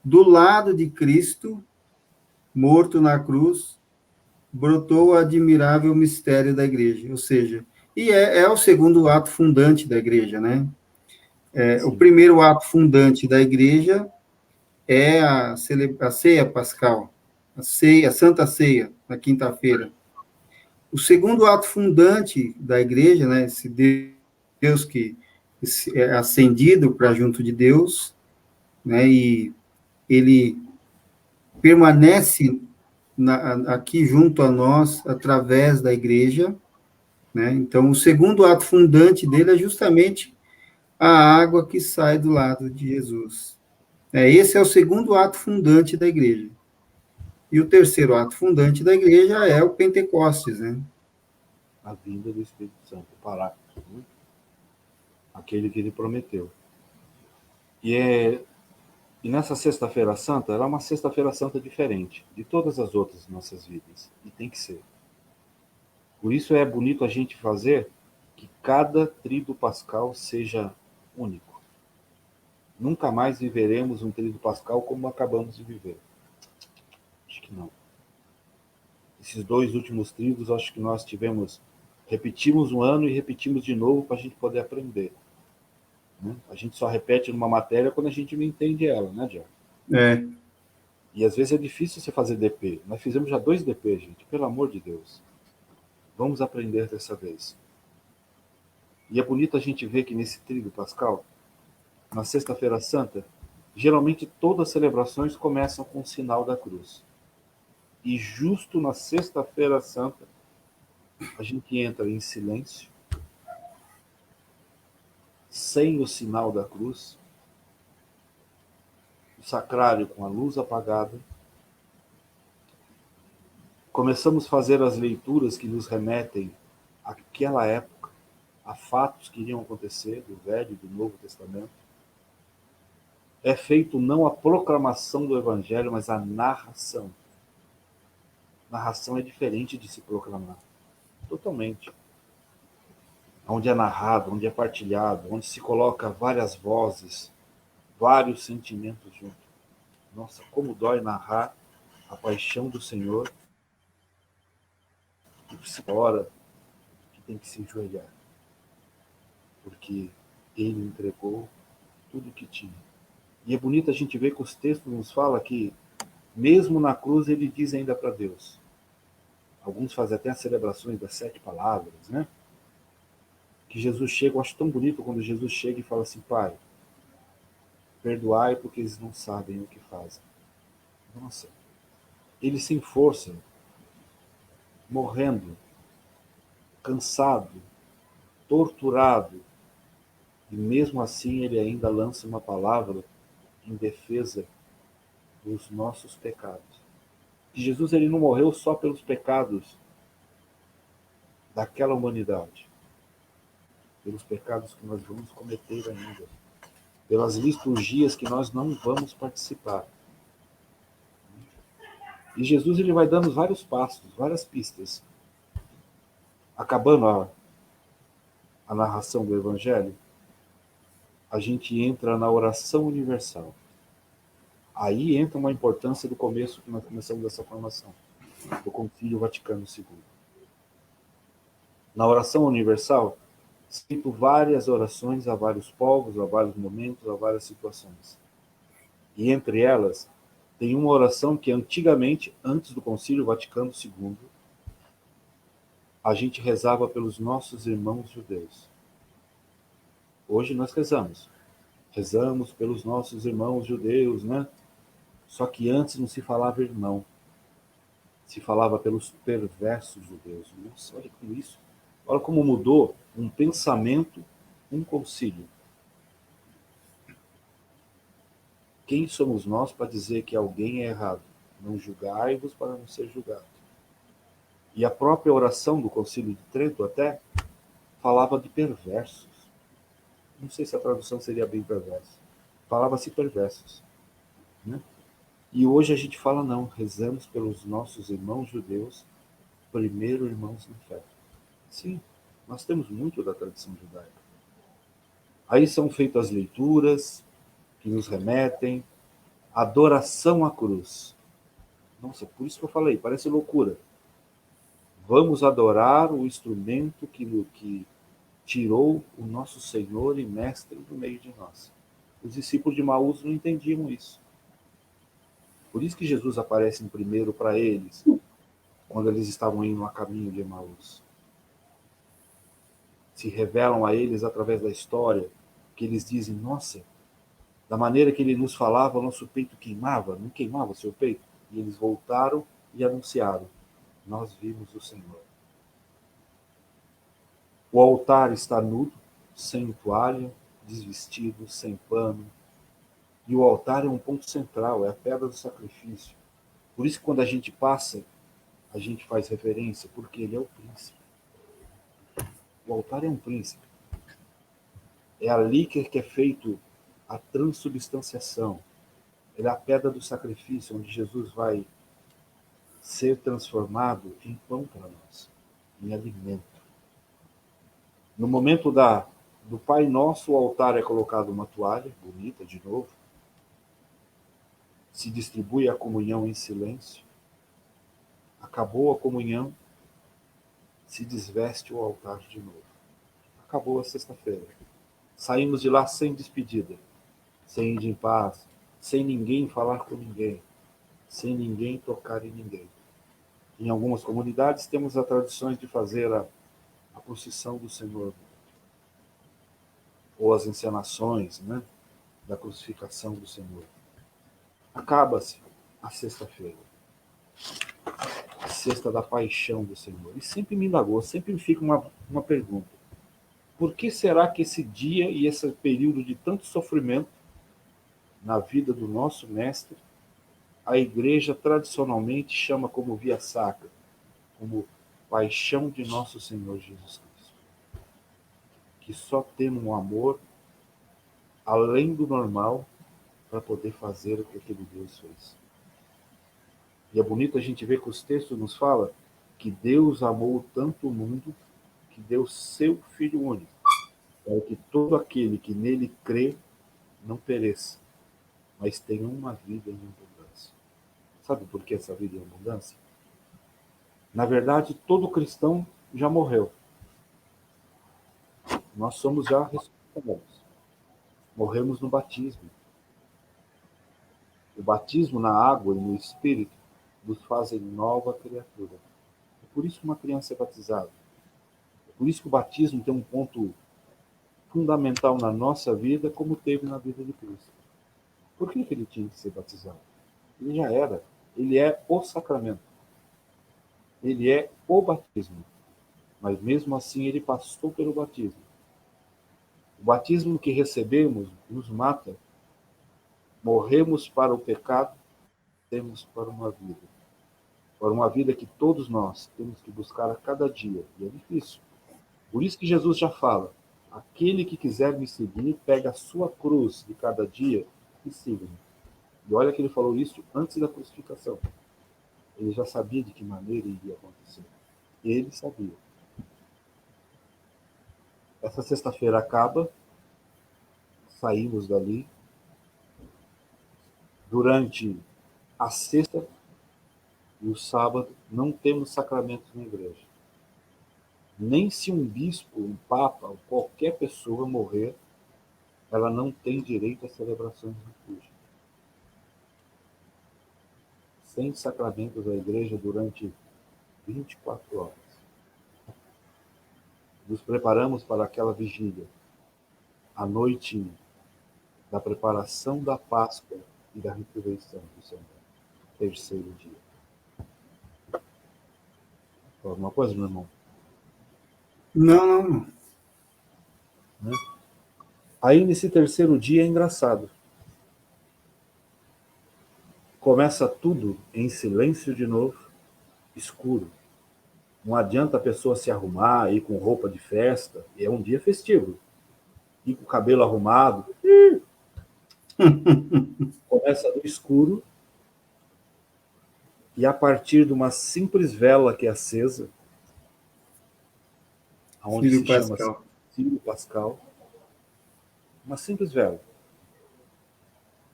do lado de Cristo, morto na cruz, brotou o admirável mistério da igreja. Ou seja, e é o segundo ato fundante da igreja, né? O primeiro ato fundante da igreja é a ceia pascal, a Santa Ceia, na quinta-feira. O segundo ato fundante da igreja, né, esse Deus que é ascendido para junto de Deus, né, e ele permanece aqui junto a nós através da igreja, né? Então, o segundo ato fundante dele é justamente a água que sai do lado de Jesus. Esse é o segundo ato fundante da igreja. E o terceiro ato fundante da igreja é o Pentecostes, né?
A vinda do Espírito Santo, o Paráclito, né? Aquele que ele prometeu. E nessa Sexta-feira Santa, ela é uma Sexta-feira Santa diferente de todas as outras nossas vidas. E tem que ser. Por isso é bonito a gente fazer que cada tríduo pascal seja único. Nunca mais viveremos um tríduo pascal como acabamos de viver. Acho que não. Esses 2 últimos tríduos, acho que nós repetimos um ano e repetimos de novo para a gente poder aprender. Né? A gente só repete numa matéria quando a gente não entende ela, né, Diego? E às vezes é difícil você fazer DP. Nós fizemos já 2 DP, gente, pelo amor de Deus. Vamos aprender dessa vez. E é bonito a gente ver que nesse tríduo pascal, na Sexta-feira Santa, geralmente todas as celebrações começam com o sinal da cruz. E justo na Sexta-feira Santa, a gente entra em silêncio, sem o sinal da cruz, o sacrário com a luz apagada. Começamos a fazer as leituras que nos remetem àquela época, a fatos que iriam acontecer do Velho e do Novo Testamento. É feito não a proclamação do Evangelho, mas a narração. Narração é diferente de se proclamar. Totalmente. Onde é narrado, onde é partilhado, onde se coloca várias vozes, vários sentimentos juntos. Nossa, como dói narrar a paixão do Senhor. E se hora que tem que se enjoelhar. Porque ele entregou tudo o que tinha. E é bonito a gente ver que os textos nos falam que, mesmo na cruz, ele diz ainda para Deus. Alguns fazem até as celebrações das 7 palavras, né? Que Jesus chega, eu acho tão bonito quando Jesus chega e fala assim: Pai, perdoai porque eles não sabem o que fazem. Nossa, ele sem força, morrendo, cansado, torturado, e mesmo assim ele ainda lança uma palavra em defesa dos nossos pecados. Que Jesus ele não morreu só pelos pecados daquela humanidade, pelos pecados que nós vamos cometer ainda, pelas liturgias que nós não vamos participar. E Jesus ele vai dando vários passos, várias pistas. Acabando a narração do Evangelho, a gente entra na oração universal. Aí entra uma importância do começo que nós começamos dessa formação, do Concílio Vaticano II. Na oração universal, cito várias orações a vários povos, a vários momentos, a várias situações. E entre elas, tem uma oração que antigamente, antes do Concílio Vaticano II, a gente rezava pelos nossos irmãos judeus. Hoje nós rezamos pelos nossos irmãos judeus, né? Só que antes não se falava irmão, se falava pelos perversos judeus. Nossa, olha como isso. Olha como mudou um pensamento, um concílio. Quem somos nós para dizer que alguém é errado? Não julgai-vos para não ser julgado. E a própria oração do Concílio de Trento até falava de perversos. Não sei se a tradução seria bem perverso. Falava-se perversos. Né? E hoje a gente fala não, rezamos pelos nossos irmãos judeus, primeiro irmãos na fé. Sim, nós temos muito da tradição judaica. Aí são feitas leituras que nos remetem, adoração à cruz. Nossa, por isso que eu falei, parece loucura. Vamos adorar o instrumento que tirou o nosso Senhor e Mestre do meio de nós. Os discípulos de Maús não entendiam isso. Por isso que Jesus aparece em primeiro para eles, quando eles estavam indo a caminho de Emaús. Se revelam a eles através da história, que eles dizem, nossa, da maneira que ele nos falava, o nosso peito queimava, não queimava o seu peito? E eles voltaram e anunciaram, nós vimos o Senhor. O altar está nudo, sem toalha, desvestido, sem pano. E o altar é um ponto central, é a pedra do sacrifício. Por isso que quando a gente passa, a gente faz reverência, porque ele é o príncipe. O altar é um príncipe. É ali que é feito a transubstanciação. Ele é a pedra do sacrifício, onde Jesus vai ser transformado em pão para nós, em alimento. No momento do Pai Nosso, o altar é colocado uma toalha, bonita de novo, se distribui a comunhão em silêncio, acabou a comunhão, se desveste o altar de novo. Acabou a sexta-feira. Saímos de lá sem despedida, sem ir em paz, sem ninguém falar com ninguém, sem ninguém tocar em ninguém. Em algumas comunidades temos a tradição de fazer a procissão do Senhor, ou as encenações, né, da crucificação do Senhor. Acaba-se a sexta-feira, a sexta da paixão do Senhor. E sempre me indagou, sempre me fica uma pergunta. Por que será que esse dia e esse período de tanto sofrimento na vida do nosso Mestre, a Igreja tradicionalmente chama como via sacra, como paixão de nosso Senhor Jesus Cristo? Que só temos um amor além do normal para poder fazer o que aquele Deus fez. E é bonito a gente ver que os textos nos falam que Deus amou tanto o mundo que deu seu Filho único, para que todo aquele que nele crê não pereça, mas tenha uma vida em abundância. Sabe por que essa vida em abundância? Na verdade, todo cristão já morreu. Nós somos já ressuscitados. Morremos no batismo. O batismo na água e no Espírito nos fazem nova criatura. É por isso que uma criança é batizada. É por isso que o batismo tem um ponto fundamental na nossa vida, como teve na vida de Cristo. Por que ele tinha que ser batizado? Ele já era. Ele é o sacramento. Ele é o batismo. Mas mesmo assim ele passou pelo batismo. O batismo que recebemos nos mata. Morremos para o pecado, temos para uma vida. Para uma vida que todos nós temos que buscar a cada dia. E é difícil. Por isso que Jesus já fala, aquele que quiser me seguir, pega a sua cruz de cada dia e siga-me. E olha que ele falou isso antes da crucificação. Ele já sabia de que maneira iria acontecer. Ele sabia. Essa sexta-feira acaba, saímos dali. Durante a sexta e o sábado, não temos sacramentos na igreja. Nem se um bispo, um papa, ou qualquer pessoa morrer, ela não tem direito às celebrações litúrgicas. Sem sacramentos da igreja durante 24 horas. Nos preparamos para aquela vigília. A noite da preparação da Páscoa e da ressurreição do Senhor. Terceiro dia. Alguma coisa, meu irmão?
Não.
Né? Aí, nesse terceiro dia, é engraçado. Começa tudo em silêncio de novo, escuro. Não adianta a pessoa se arrumar, ir com roupa de festa. É um dia festivo. Ir com o cabelo arrumado. Começa no escuro. E a partir de uma simples vela que é acesa, onde
Filho
se chama
Pascal.
Círio Pascal, uma simples vela,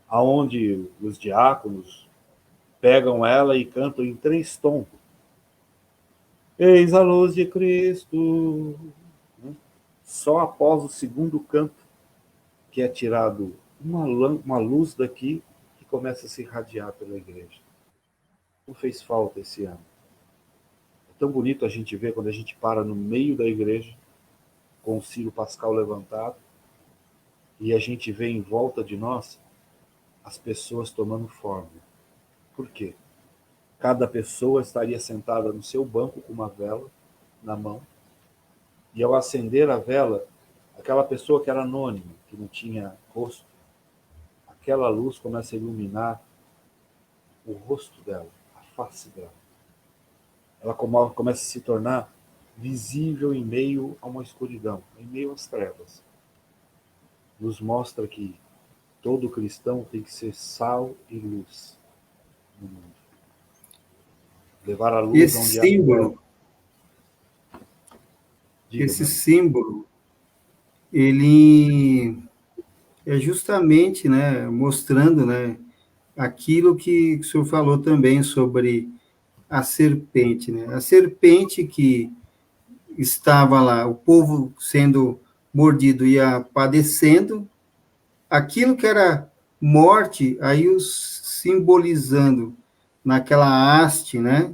aonde os diáconos pegam ela e cantam em 3 tons. Eis a luz de Cristo. Só após o segundo canto que é tirado uma luz daqui que começa a se irradiar pela igreja. Não fez falta esse ano. É tão bonito a gente ver quando a gente para no meio da igreja, com o Círio Pascal levantado, e a gente vê em volta de nós as pessoas tomando forma. Por quê? Cada pessoa estaria sentada no seu banco com uma vela na mão, e ao acender a vela, aquela pessoa que era anônima, que não tinha rosto, aquela luz começa a iluminar o rosto dela, a face dela. Ela começa a se tornar visível em meio a uma escuridão, em meio às trevas. Nos mostra que todo cristão tem que ser sal e luz no mundo. Levar a luz
Esse
onde há
símbolo,
Diga,
esse
meu irmão.
símbolo, ele é justamente, né, mostrando, né, aquilo que o senhor falou também sobre a serpente, né? A serpente que estava lá, o povo sendo mordido ia padecendo, aquilo que era morte, aí os simbolizando naquela haste, né?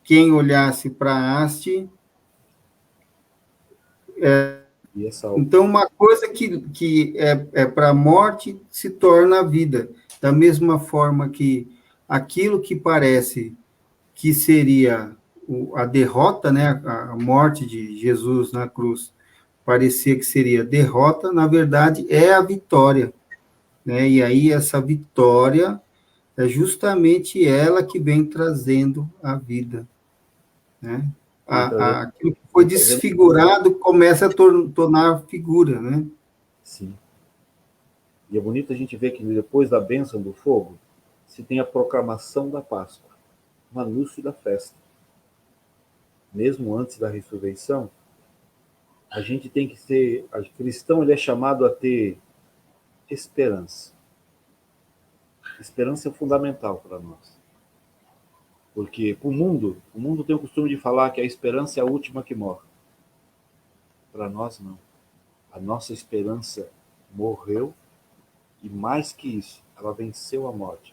Quem olhasse para a haste.
E essa
Então, uma coisa que é para a morte se torna a vida. Da mesma forma que aquilo que parece que seria a derrota, né, a morte de Jesus na cruz, parecia que seria derrota, na verdade é a vitória, né? E aí essa vitória é justamente ela que vem trazendo a vida, né?
vem trazendo,
Aquilo que foi
vem trazendo,
desfigurado começa a tornar figura, né?
sim. E é bonito a gente ver que depois da bênção do fogo, se tem a proclamação da Páscoa, um anúncio da festa. Mesmo antes da ressurreição, a gente tem que ter, o cristão ele é chamado a ter esperança. Esperança é fundamental para nós. Porque para o mundo tem o costume de falar que a esperança é a última que morre. Para nós, não. A nossa esperança morreu e, mais que isso, ela venceu a morte.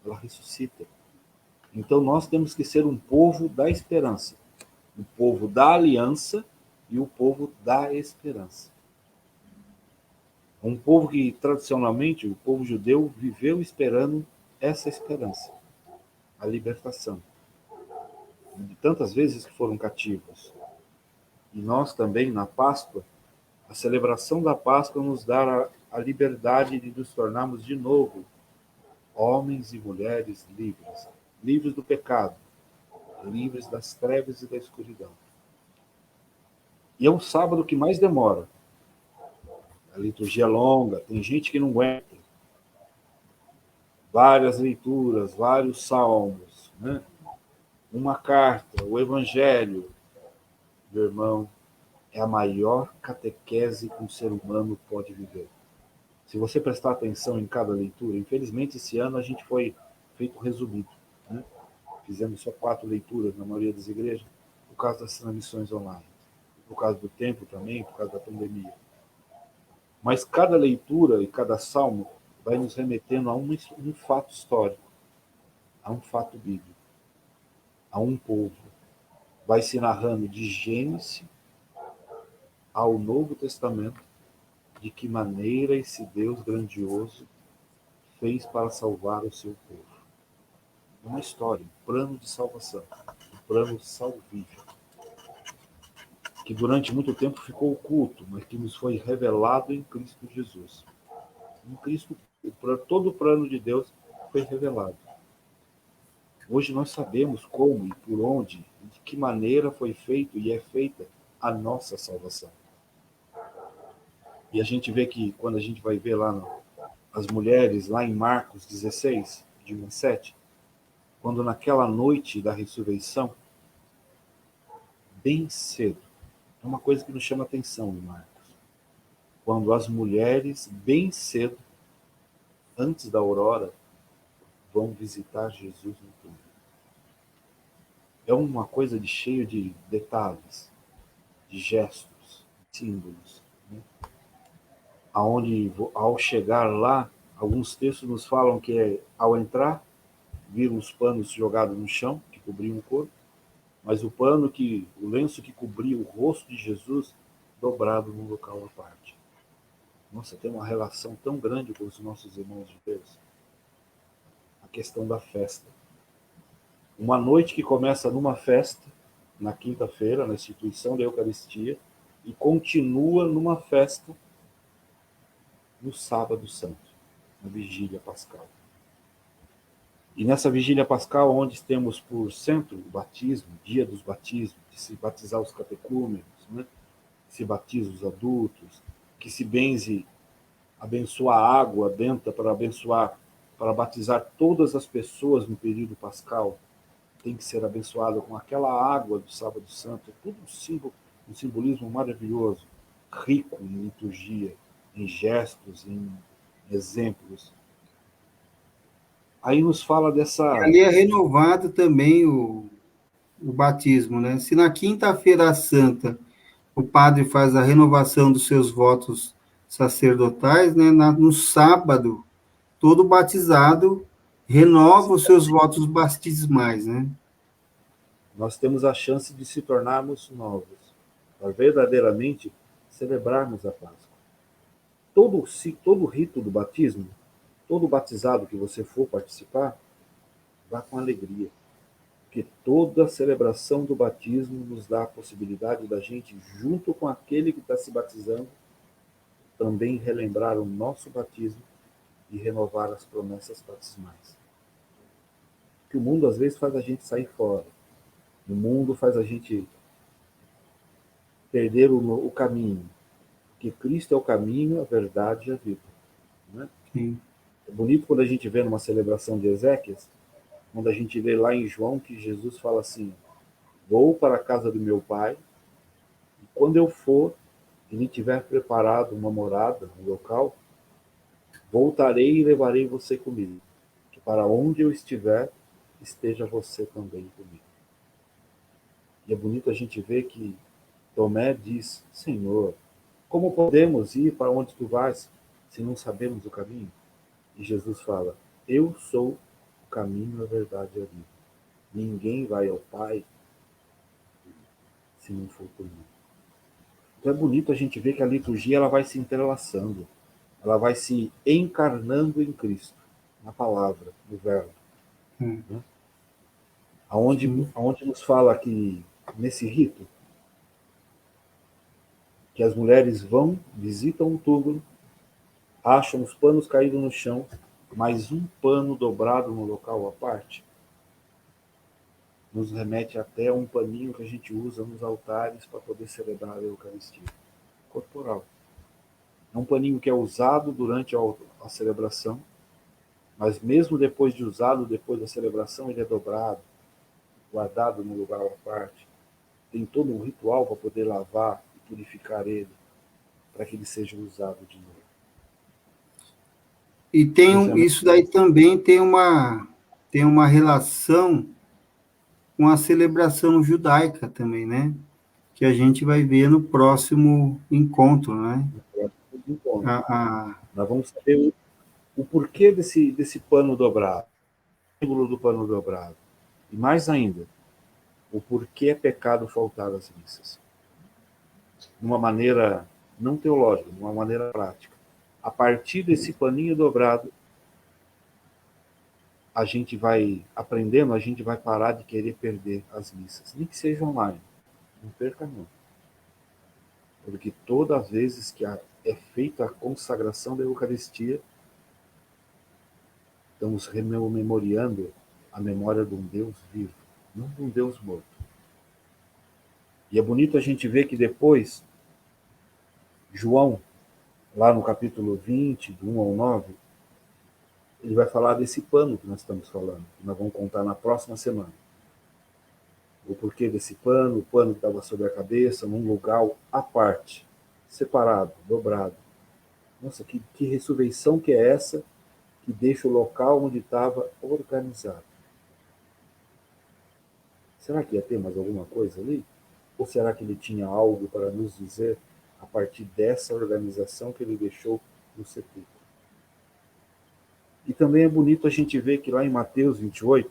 Ela ressuscita. Então, nós temos que ser um povo da esperança, o povo da aliança e o povo da esperança. Um povo que, tradicionalmente, o povo judeu viveu esperando essa esperança, a libertação. De tantas vezes que foram cativos. E nós também, na Páscoa, a celebração da Páscoa nos dá a liberdade de nos tornarmos de novo homens e mulheres livres, livres do pecado, livres das trevas e da escuridão. E é o sábado que mais demora. A liturgia é longa, tem gente que não aguenta. Várias leituras, vários salmos, né? Uma carta, o evangelho. Meu irmão, é a maior catequese que um ser humano pode viver. Se você prestar atenção em cada leitura, infelizmente esse ano a gente foi feito resumido, né? Fizemos só 4 leituras na maioria das igrejas, por causa das transmissões online, por causa do tempo também, por causa da pandemia. Mas cada leitura e cada salmo vai nos remetendo a um fato histórico, a um fato bíblico, a um povo. Vai se narrando de Gênesis ao Novo Testamento, de que maneira esse Deus grandioso fez para salvar o seu povo. É uma história, um plano de salvação, um plano salvífico, que durante muito tempo ficou oculto, mas que nos foi revelado em Cristo Jesus. Em Cristo, todo o plano de Deus foi revelado. Hoje nós sabemos como e por onde, de que maneira foi feito e é feita a nossa salvação. E a gente vê que, quando a gente vai ver lá as mulheres, lá em Marcos 16, de 1 a 7, quando naquela noite da ressurreição, bem cedo, é uma coisa que nos chama atenção em Marcos, quando as mulheres, bem cedo, antes da aurora, vão visitar Jesus no túmulo. É uma coisa cheio de detalhes, de gestos, de símbolos, né? Aonde, ao chegar lá, alguns textos nos falam que ao entrar, viram os panos jogados no chão, que cobriam o corpo, mas o lenço que cobria o rosto de Jesus, dobrado num local à parte. Nossa, tem uma relação tão grande com os nossos irmãos de Deus. A questão da festa. Uma noite que começa numa festa, na quinta-feira, na instituição da Eucaristia, e continua numa festa no sábado santo, na vigília pascal. E nessa vigília pascal, onde temos por centro o batismo, dia dos batismos, de se batizar os catecúmenos, né? Que se batiza os adultos, que se benze, abençoa a água dentro para abençoar, para batizar todas as pessoas no período pascal, tem que ser abençoado com aquela água do sábado santo. É tudo um simbolismo maravilhoso, rico em liturgia, em gestos, em exemplos. Aí nos fala dessa...
Ali é renovado também o batismo, né? Se na quinta-feira santa o padre faz a renovação dos seus votos sacerdotais, né? No sábado, todo batizado renova os seus votos batismais, né?
Nós temos a chance de se tornarmos novos, para verdadeiramente celebrarmos a Páscoa. Todo o rito do batismo, todo batizado que você for participar, vá com alegria, porque toda a celebração do batismo nos dá a possibilidade da gente, junto com aquele que está se batizando, também relembrar o nosso batismo e renovar as promessas batismais. Que o mundo às vezes faz a gente sair fora. O mundo faz a gente perder o caminho. Porque Cristo é o caminho, a verdade e a vida. Né?
Sim.
É bonito quando a gente vê numa celebração de Ezequias, quando a gente vê lá em João que Jesus fala assim: vou para a casa do meu pai, e quando eu for, ele tiver preparado uma morada, um local, voltarei e levarei você comigo, que para onde eu estiver, esteja você também comigo. E é bonito a gente ver que Tomé diz: Senhor, como podemos ir para onde tu vais, se não sabemos o caminho? E Jesus fala: eu sou o caminho, a verdade e a vida. Ninguém vai ao Pai se não for por mim. Então é bonito a gente ver que a liturgia ela vai se entrelaçando, ela vai se encarnando em Cristo, na palavra, no verbo. Né? Aonde nos fala que, nesse rito, que as mulheres vão, visitam o túmulo, acham os panos caídos no chão, mais um pano dobrado no local à parte, nos remete até a um paninho que a gente usa nos altares para poder celebrar a Eucaristia corporal. É um paninho que é usado durante a celebração, mas mesmo depois de usado, depois da celebração, ele é dobrado, guardado no lugar à parte. Tem todo um ritual para poder lavar e purificar ele, para que ele seja usado de novo.
E isso daí também tem uma relação com a celebração judaica também, né? Que a gente vai ver no próximo encontro, né?
Nós vamos saber o porquê desse pano dobrado, o símbolo do pano dobrado. E mais ainda, o porquê é pecado faltar às missas. De uma maneira não teológica, de uma maneira prática. A partir desse paninho dobrado, a gente vai aprendendo, a gente vai parar de querer perder as missas. Nem que seja online. Não perca, não. Porque todas as vezes que é feita a consagração da Eucaristia, estamos rememoriando a memória de um Deus vivo, não de um Deus morto. E é bonito a gente ver que depois, João, lá no capítulo 20, do 1 ao 9, ele vai falar desse pano que nós estamos falando, que nós vamos contar na próxima semana. O porquê desse pano, o pano que estava sobre a cabeça, num lugar à parte, separado, dobrado. Nossa, que ressurreição que é essa que deixa o local onde estava organizado? Será que ia ter mais alguma coisa ali? Ou será que ele tinha algo para nos dizer a partir dessa organização que ele deixou no sepulcro? E também é bonito a gente ver que lá em Mateus 28,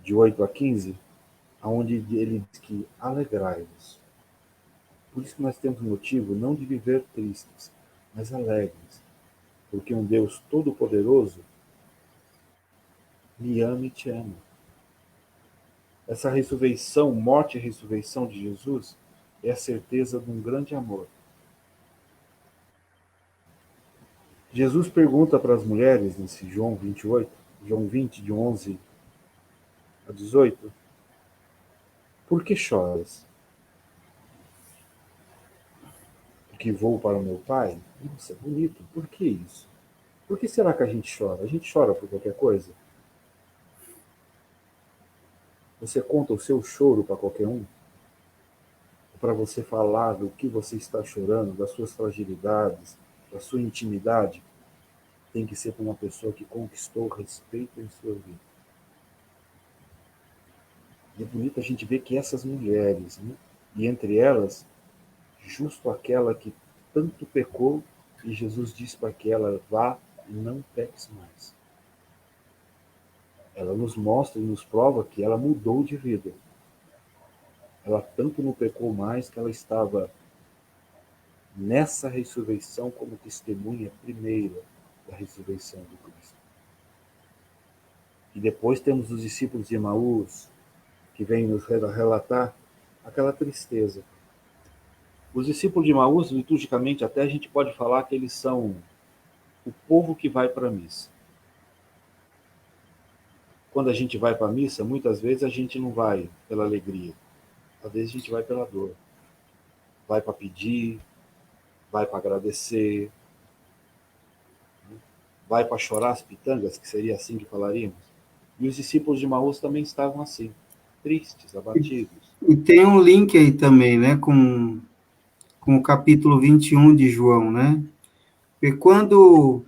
de 8 a 15, onde ele diz que alegrai-vos. Por isso que nós temos motivo não de viver tristes, mas alegres, porque um Deus todo-poderoso me ama e te ama. Essa ressurreição, morte e ressurreição de Jesus é a certeza de um grande amor. Jesus pergunta para as mulheres, nesse João 28, João 20, de 11 a 18, por que choras? Porque vou para o meu Pai? Nossa, bonito, por que isso? Por que será que a gente chora? A gente chora por qualquer coisa? Você conta o seu choro para qualquer um? Para você falar do que você está chorando, das suas fragilidades, da sua intimidade, tem que ser para uma pessoa que conquistou respeito em sua vida. E é bonito a gente ver que essas mulheres, né, e entre elas, justo aquela que tanto pecou, e Jesus disse para que ela vá e não peques mais. Ela nos mostra e nos prova que ela mudou de vida. Ela tanto não pecou mais que ela estava nessa ressurreição como testemunha primeira da ressurreição de Cristo. E depois temos os discípulos de Emaús, que vêm nos relatar aquela tristeza. Os discípulos de Emaús, liturgicamente, até a gente pode falar que eles são o povo que vai para a missa. Quando a gente vai para a missa, muitas vezes a gente não vai pela alegria. Às vezes a gente vai pela dor. Vai para pedir, vai para agradecer, vai para chorar as pitangas, que seria assim que falaríamos. E os discípulos de Emaús também estavam assim, tristes, abatidos.
E tem um link aí também, né, com o capítulo 21 de João, né? E quando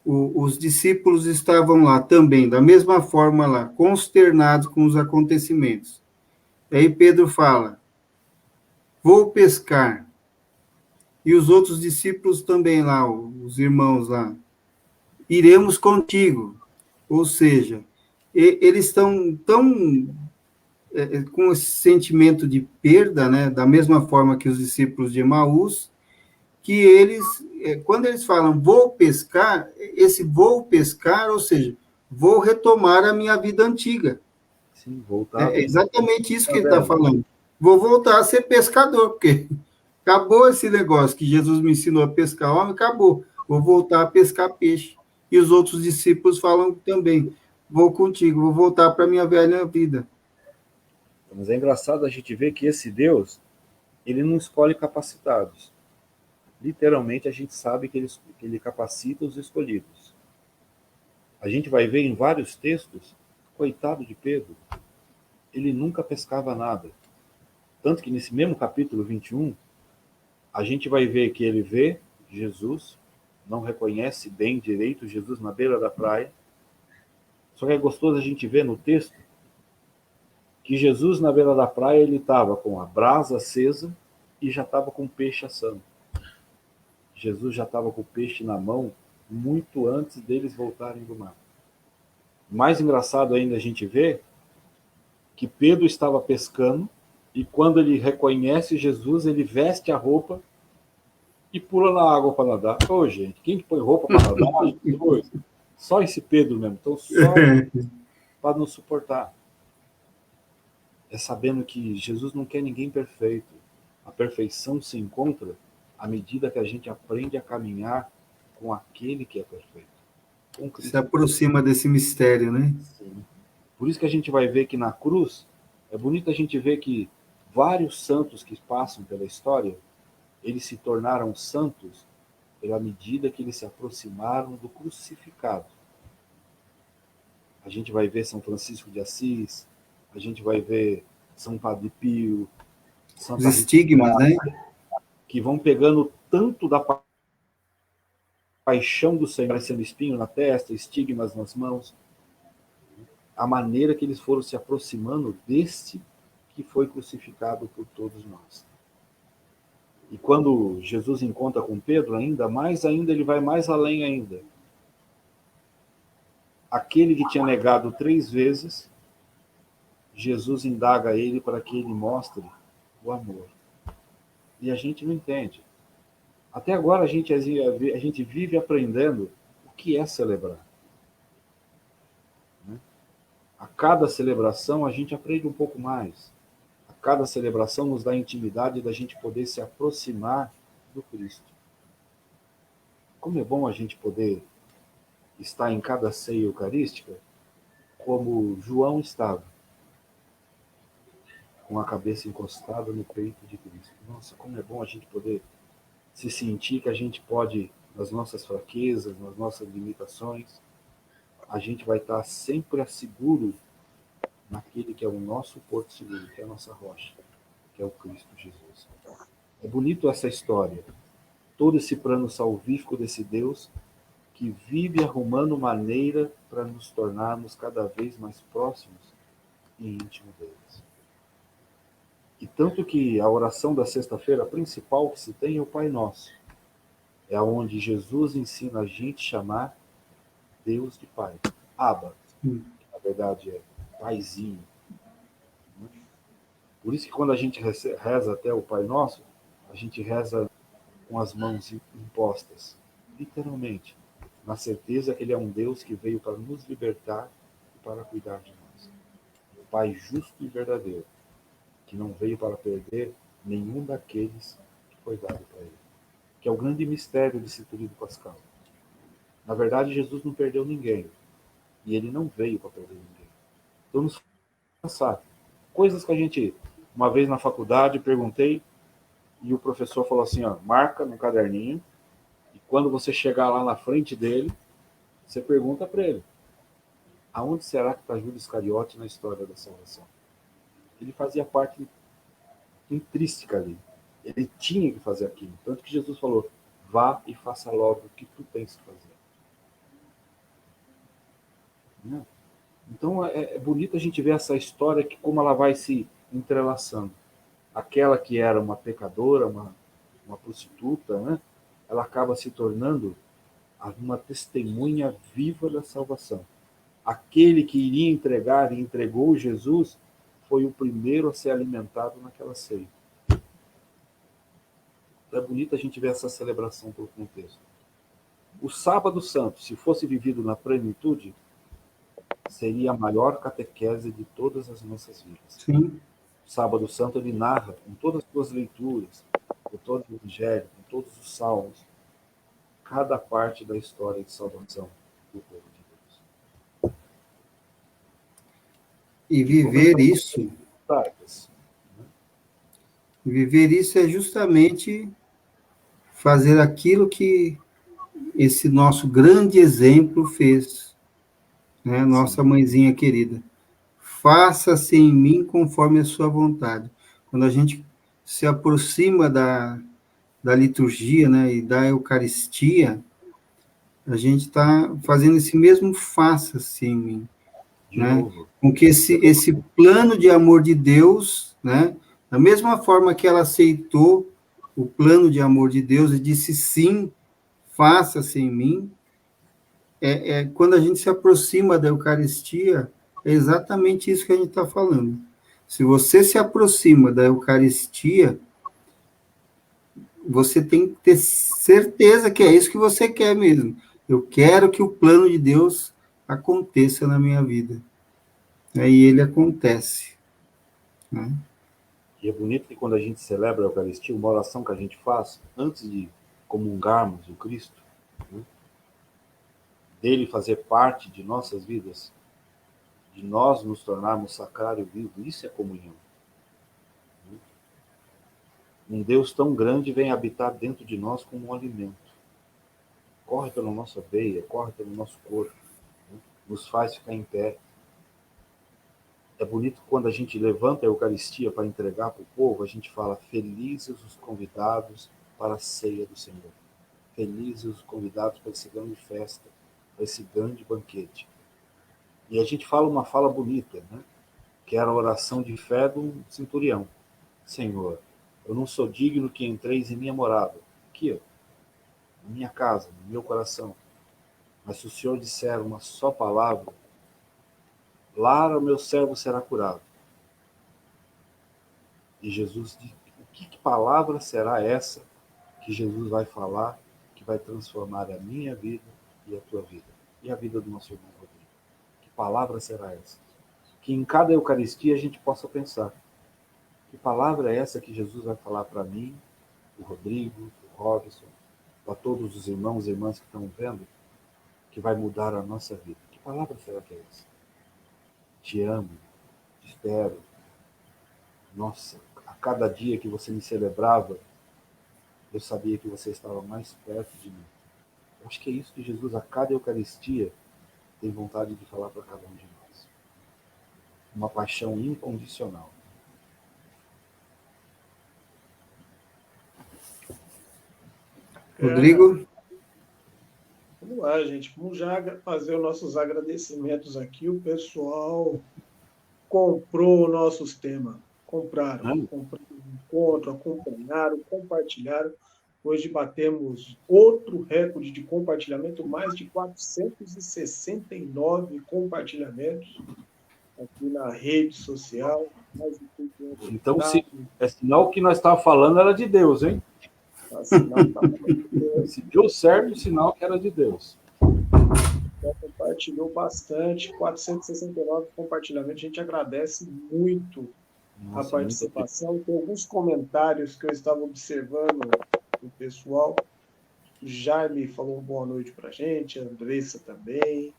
os discípulos estavam lá também, da mesma forma lá, consternados com os acontecimentos. Aí Pedro fala, vou pescar. E os outros discípulos também lá, os irmãos lá, iremos contigo. Ou seja, eles estão tão com esse sentimento de perda, né, da mesma forma que os discípulos de Emaús, que eles, quando eles falam vou pescar, esse vou pescar, ou seja, vou retomar a minha vida antiga.
Sim, voltar.
É exatamente isso que ele está falando. Vou voltar a ser pescador, porque acabou esse negócio que Jesus me ensinou a pescar homem, acabou. Vou voltar a pescar peixe. E os outros discípulos falam também, vou contigo, vou voltar para a minha velha vida.
Mas é engraçado a gente ver que esse Deus, ele não escolhe capacitados. Literalmente, a gente sabe que ele capacita os escolhidos. A gente vai ver em vários textos, coitado de Pedro, ele nunca pescava nada. Tanto que nesse mesmo capítulo 21, a gente vai ver que ele vê Jesus, não reconhece bem direito Jesus na beira da praia. Só que é gostoso a gente ver no texto que Jesus na beira da praia, ele estava com a brasa acesa e já estava com o peixe assando. Jesus já estava com o peixe na mão muito antes deles voltarem do mar. Mais engraçado ainda a gente vê que Pedro estava pescando e quando ele reconhece Jesus, ele veste a roupa e pula na água para nadar. Ô, gente, quem que põe roupa para nadar? Só esse Pedro mesmo. Então, só para nos suportar. É sabendo que Jesus não quer ninguém perfeito. A perfeição se encontra à medida que a gente aprende a caminhar com aquele que é perfeito. Com Cristo.
Se aproxima desse mistério, né?
Sim. Por isso que a gente vai ver que na cruz, é bonito a gente ver que vários santos que passam pela história, eles se tornaram santos pela medida que eles se aproximaram do crucificado. A gente vai ver São Francisco de Assis, a gente vai ver São Padre Pio,
Os estigmas, né?
Que vão pegando tanto da paixão do Senhor, parecendo espinho na testa, estigmas nas mãos, a maneira que eles foram se aproximando deste que foi crucificado por todos nós. E quando Jesus encontra com Pedro, ainda, ele vai mais além ainda. Aquele que tinha negado 3 vezes, Jesus indaga ele para que ele mostre o amor. E a gente não entende. Até agora a gente vive aprendendo o que é celebrar. A cada celebração a gente aprende um pouco mais. A cada celebração nos dá a intimidade da gente poder se aproximar do Cristo. Como é bom a gente poder estar em cada ceia eucarística como João estava, com a cabeça encostada no peito de Cristo. Nossa, como é bom a gente poder se sentir que a gente pode, nas nossas fraquezas, nas nossas limitações, a gente vai estar sempre seguro naquele que é o nosso porto seguro, que é a nossa rocha, que é o Cristo Jesus. É bonito essa história, todo esse plano salvífico desse Deus que vive arrumando maneira para nos tornarmos cada vez mais próximos e íntimos deles. E tanto que a oração da sexta-feira principal que se tem é o Pai Nosso. É onde Jesus ensina a gente a chamar Deus de Pai. Abba, que na verdade é Paizinho. Por isso que quando a gente reza até o Pai Nosso, a gente reza com as mãos impostas, literalmente, na certeza que Ele é um Deus que veio para nos libertar e para cuidar de nós. O Pai justo e verdadeiro, que não veio para perder nenhum daqueles que foi dado para Ele. Que é o grande mistério desse período pascal. Na verdade, Jesus não perdeu ninguém. E Ele não veio para perder ninguém. Então, nos pensar. Coisas que a gente, uma vez na faculdade, perguntei, e o professor falou assim, ó, marca no caderninho, e quando você chegar lá na frente dele, você pergunta para ele, aonde será que está Judas Iscariote na história da salvação? Ele fazia parte intrínseca ali. Ele tinha que fazer aquilo. Tanto que Jesus falou, vá e faça logo o que tu tens que fazer. Então é bonito a gente ver essa história, que como ela vai se entrelaçando. Aquela que era uma pecadora, uma prostituta, né? Ela acaba se tornando uma testemunha viva da salvação. Aquele que iria entregar e entregou Jesus foi o primeiro a ser alimentado naquela ceia. É bonito a gente ver essa celebração por contexto. O Sábado Santo, se fosse vivido na plenitude, seria a maior catequese de todas as nossas vidas.
Sim.
O Sábado Santo, ele narra, com todas as suas leituras, com todo o Evangelho, com todos os salmos, cada parte da história de salvação do povo de Deus.
E viver isso... Viver isso é justamente fazer aquilo que esse nosso grande exemplo fez, né? Nossa mãezinha querida. Faça-se em mim conforme a sua vontade. Quando a gente se aproxima da liturgia, né, e da Eucaristia, a gente está fazendo esse mesmo faça-se em mim. Né? Com que esse plano de amor de Deus, né, da mesma forma que ela aceitou o plano de amor de Deus e disse sim, faça-se em mim, quando a gente se aproxima da Eucaristia, é exatamente isso que a gente está falando. Se você se aproxima da Eucaristia, você tem que ter certeza que é isso que você quer mesmo. Eu quero que o plano de Deus aconteça na minha vida. Aí ele acontece. Né?
E é bonito que quando a gente celebra a Eucaristia, uma oração que a gente faz antes de comungarmos o Cristo, né, dele fazer parte de nossas vidas, de nós nos tornarmos sacrário vivo, isso é comunhão. Um Deus tão grande vem habitar dentro de nós como um alimento. Corre pela nossa veia, corre pelo nosso corpo, né, nos faz ficar em pé. É bonito quando a gente levanta a Eucaristia para entregar para o povo, a gente fala: felizes os convidados para a ceia do Senhor. Felizes os convidados para esse grande festa, para esse grande banquete. E a gente fala uma fala bonita, né? Que era a oração de fé do centurião. Senhor, eu não sou digno que entreis em minha morada. Aqui, ó, na minha casa, no meu coração. Mas se o Senhor disser uma só palavra, Lara, o meu servo será curado. E Jesus diz: que palavra será essa que Jesus vai falar, que vai transformar a minha vida e a tua vida, e a vida do nosso irmão Rodrigo? Que palavra será essa? Que em cada Eucaristia a gente possa pensar: que palavra é essa que Jesus vai falar para mim, o Rodrigo, o Robson, para todos os irmãos e irmãs que estão vendo, que vai mudar a nossa vida? Que palavra será que é essa? Te amo, te espero. Nossa, a cada dia que você me celebrava, eu sabia que você estava mais perto de mim. Eu acho que é isso que Jesus, a cada Eucaristia, tem vontade de falar para cada um de nós. Uma paixão incondicional.
Rodrigo?
Vamos lá, gente. Vamos já fazer os nossos agradecimentos aqui. O pessoal comprou nossos temas. Compraram encontro, acompanharam, compartilharam. Hoje batemos outro recorde de compartilhamento, mais de 469 compartilhamentos aqui na rede social. Mais de 500.
Então, é sinal que nós estávamos falando era de Deus, hein? Se deu certo, o sinal que era de Deus.
Já compartilhou bastante, 469 compartilhamentos. A gente agradece muito a participação. Tem alguns comentários que eu estava observando do pessoal. O Jaime falou boa noite para a gente, a Andressa também.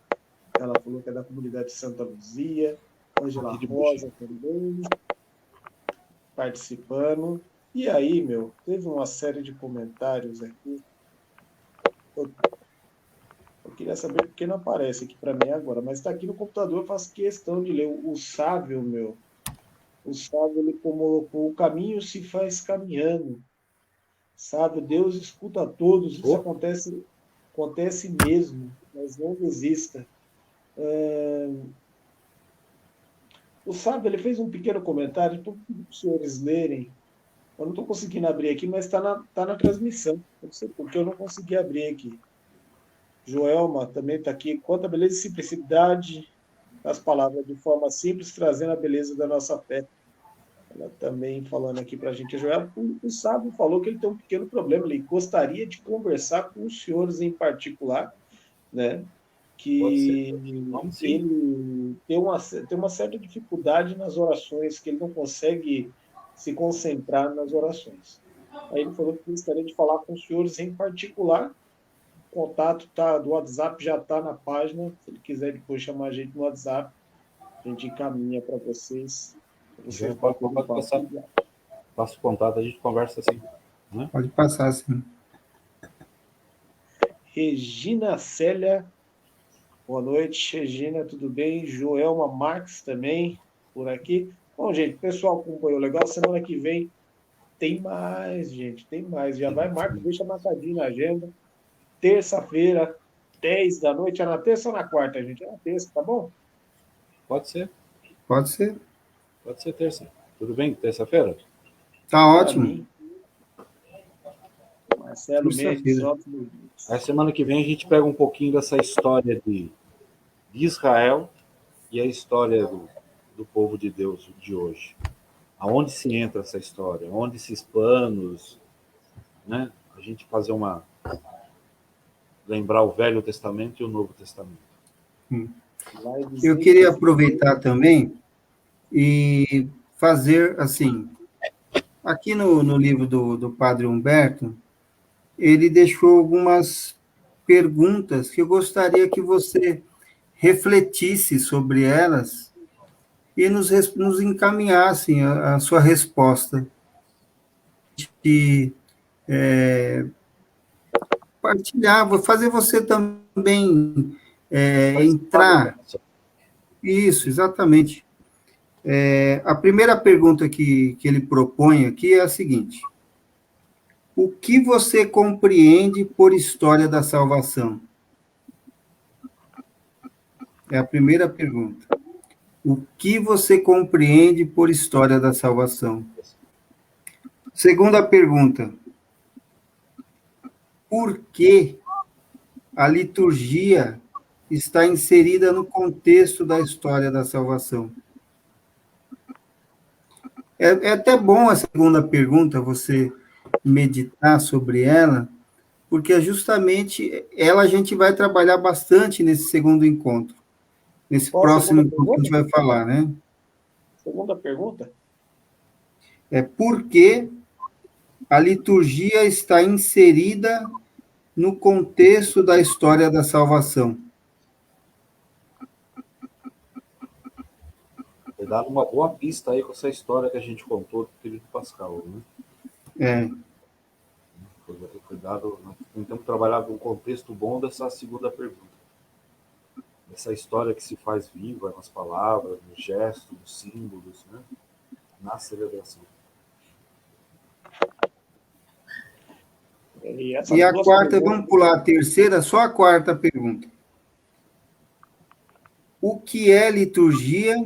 Ela falou que é da comunidade de Santa Luzia. Angela Rosa também participando. E aí, teve uma série de comentários aqui. Eu queria saber por que não aparece aqui para mim agora, mas está aqui no computador, eu faço questão de ler. O Sávio, o Sávio, ele colocou: o caminho se faz caminhando. Sávio, Deus escuta a todos, isso acontece mesmo, mas não desista. O Sávio, ele fez um pequeno comentário para os senhores lerem. Eu não estou conseguindo abrir aqui, mas está na transmissão. Não sei por que eu não consegui abrir aqui. Joelma também está aqui. Quanta beleza e simplicidade das palavras, de forma simples, trazendo a beleza da nossa fé. Ela também falando aqui para a gente. Joelma, o Sábio falou que ele tem um pequeno problema. Ele gostaria de conversar com os senhores em particular, né? Que ele tem uma certa dificuldade nas orações, que ele não consegue se concentrar nas orações. Aí ele falou que gostaria de falar com os senhores em particular. O contato do WhatsApp já está na página. Se ele quiser depois chamar a gente no WhatsApp, a gente encaminha para vocês.
Você pode passar. Passa o contato, a gente conversa assim. Né?
Pode passar, sim.
Regina Célia. Boa noite, Regina, tudo bem? Joelma Marques também, por aqui. Bom, gente, o pessoal acompanhou legal. Semana que vem tem mais, gente, tem mais. Já vai, Marcos, deixa marcadinho na agenda. Terça-feira, 10 da noite. É na terça ou na quarta, gente? É na terça, tá bom?
Pode ser.
Pode ser.
Pode ser terça. Tudo bem? Terça-feira?
Tá ótimo.
Marcelo Mendes, ótimo.
A semana que vem a gente pega um pouquinho dessa história de Israel e a história do povo de Deus de hoje. Aonde se entra essa história? Onde esses planos, né? A gente fazer uma lembrar o Velho Testamento e o Novo Testamento.
Eu queria aproveitar também e fazer, assim, aqui no livro do Padre Humberto, ele deixou algumas perguntas que eu gostaria que você refletisse sobre elas e nos encaminhasse a sua resposta. E partilhar, vou fazer você também entrar. Isso, exatamente. A primeira pergunta que ele propõe aqui é a seguinte: o que você compreende por história da salvação? É a primeira pergunta. O que você compreende por história da salvação? Segunda pergunta: por que a liturgia está inserida no contexto da história da salvação? É até bom a segunda pergunta, você meditar sobre ela, porque justamente ela a gente vai trabalhar bastante nesse segundo encontro. Nesse próximo encontro que a gente vai falar, né?
Segunda pergunta?
Por que a liturgia está inserida no contexto da história da salvação?
Foi dado uma boa pista aí com essa história que a gente contou do querido Pascal, né? Foi dado, nós tentamos trabalhar um contexto bom dessa segunda pergunta. Essa história que se faz viva nas palavras, nos gestos, nos símbolos, né? Na celebração.
E a quarta, vamos pular a terceira, só a quarta pergunta. O que é liturgia?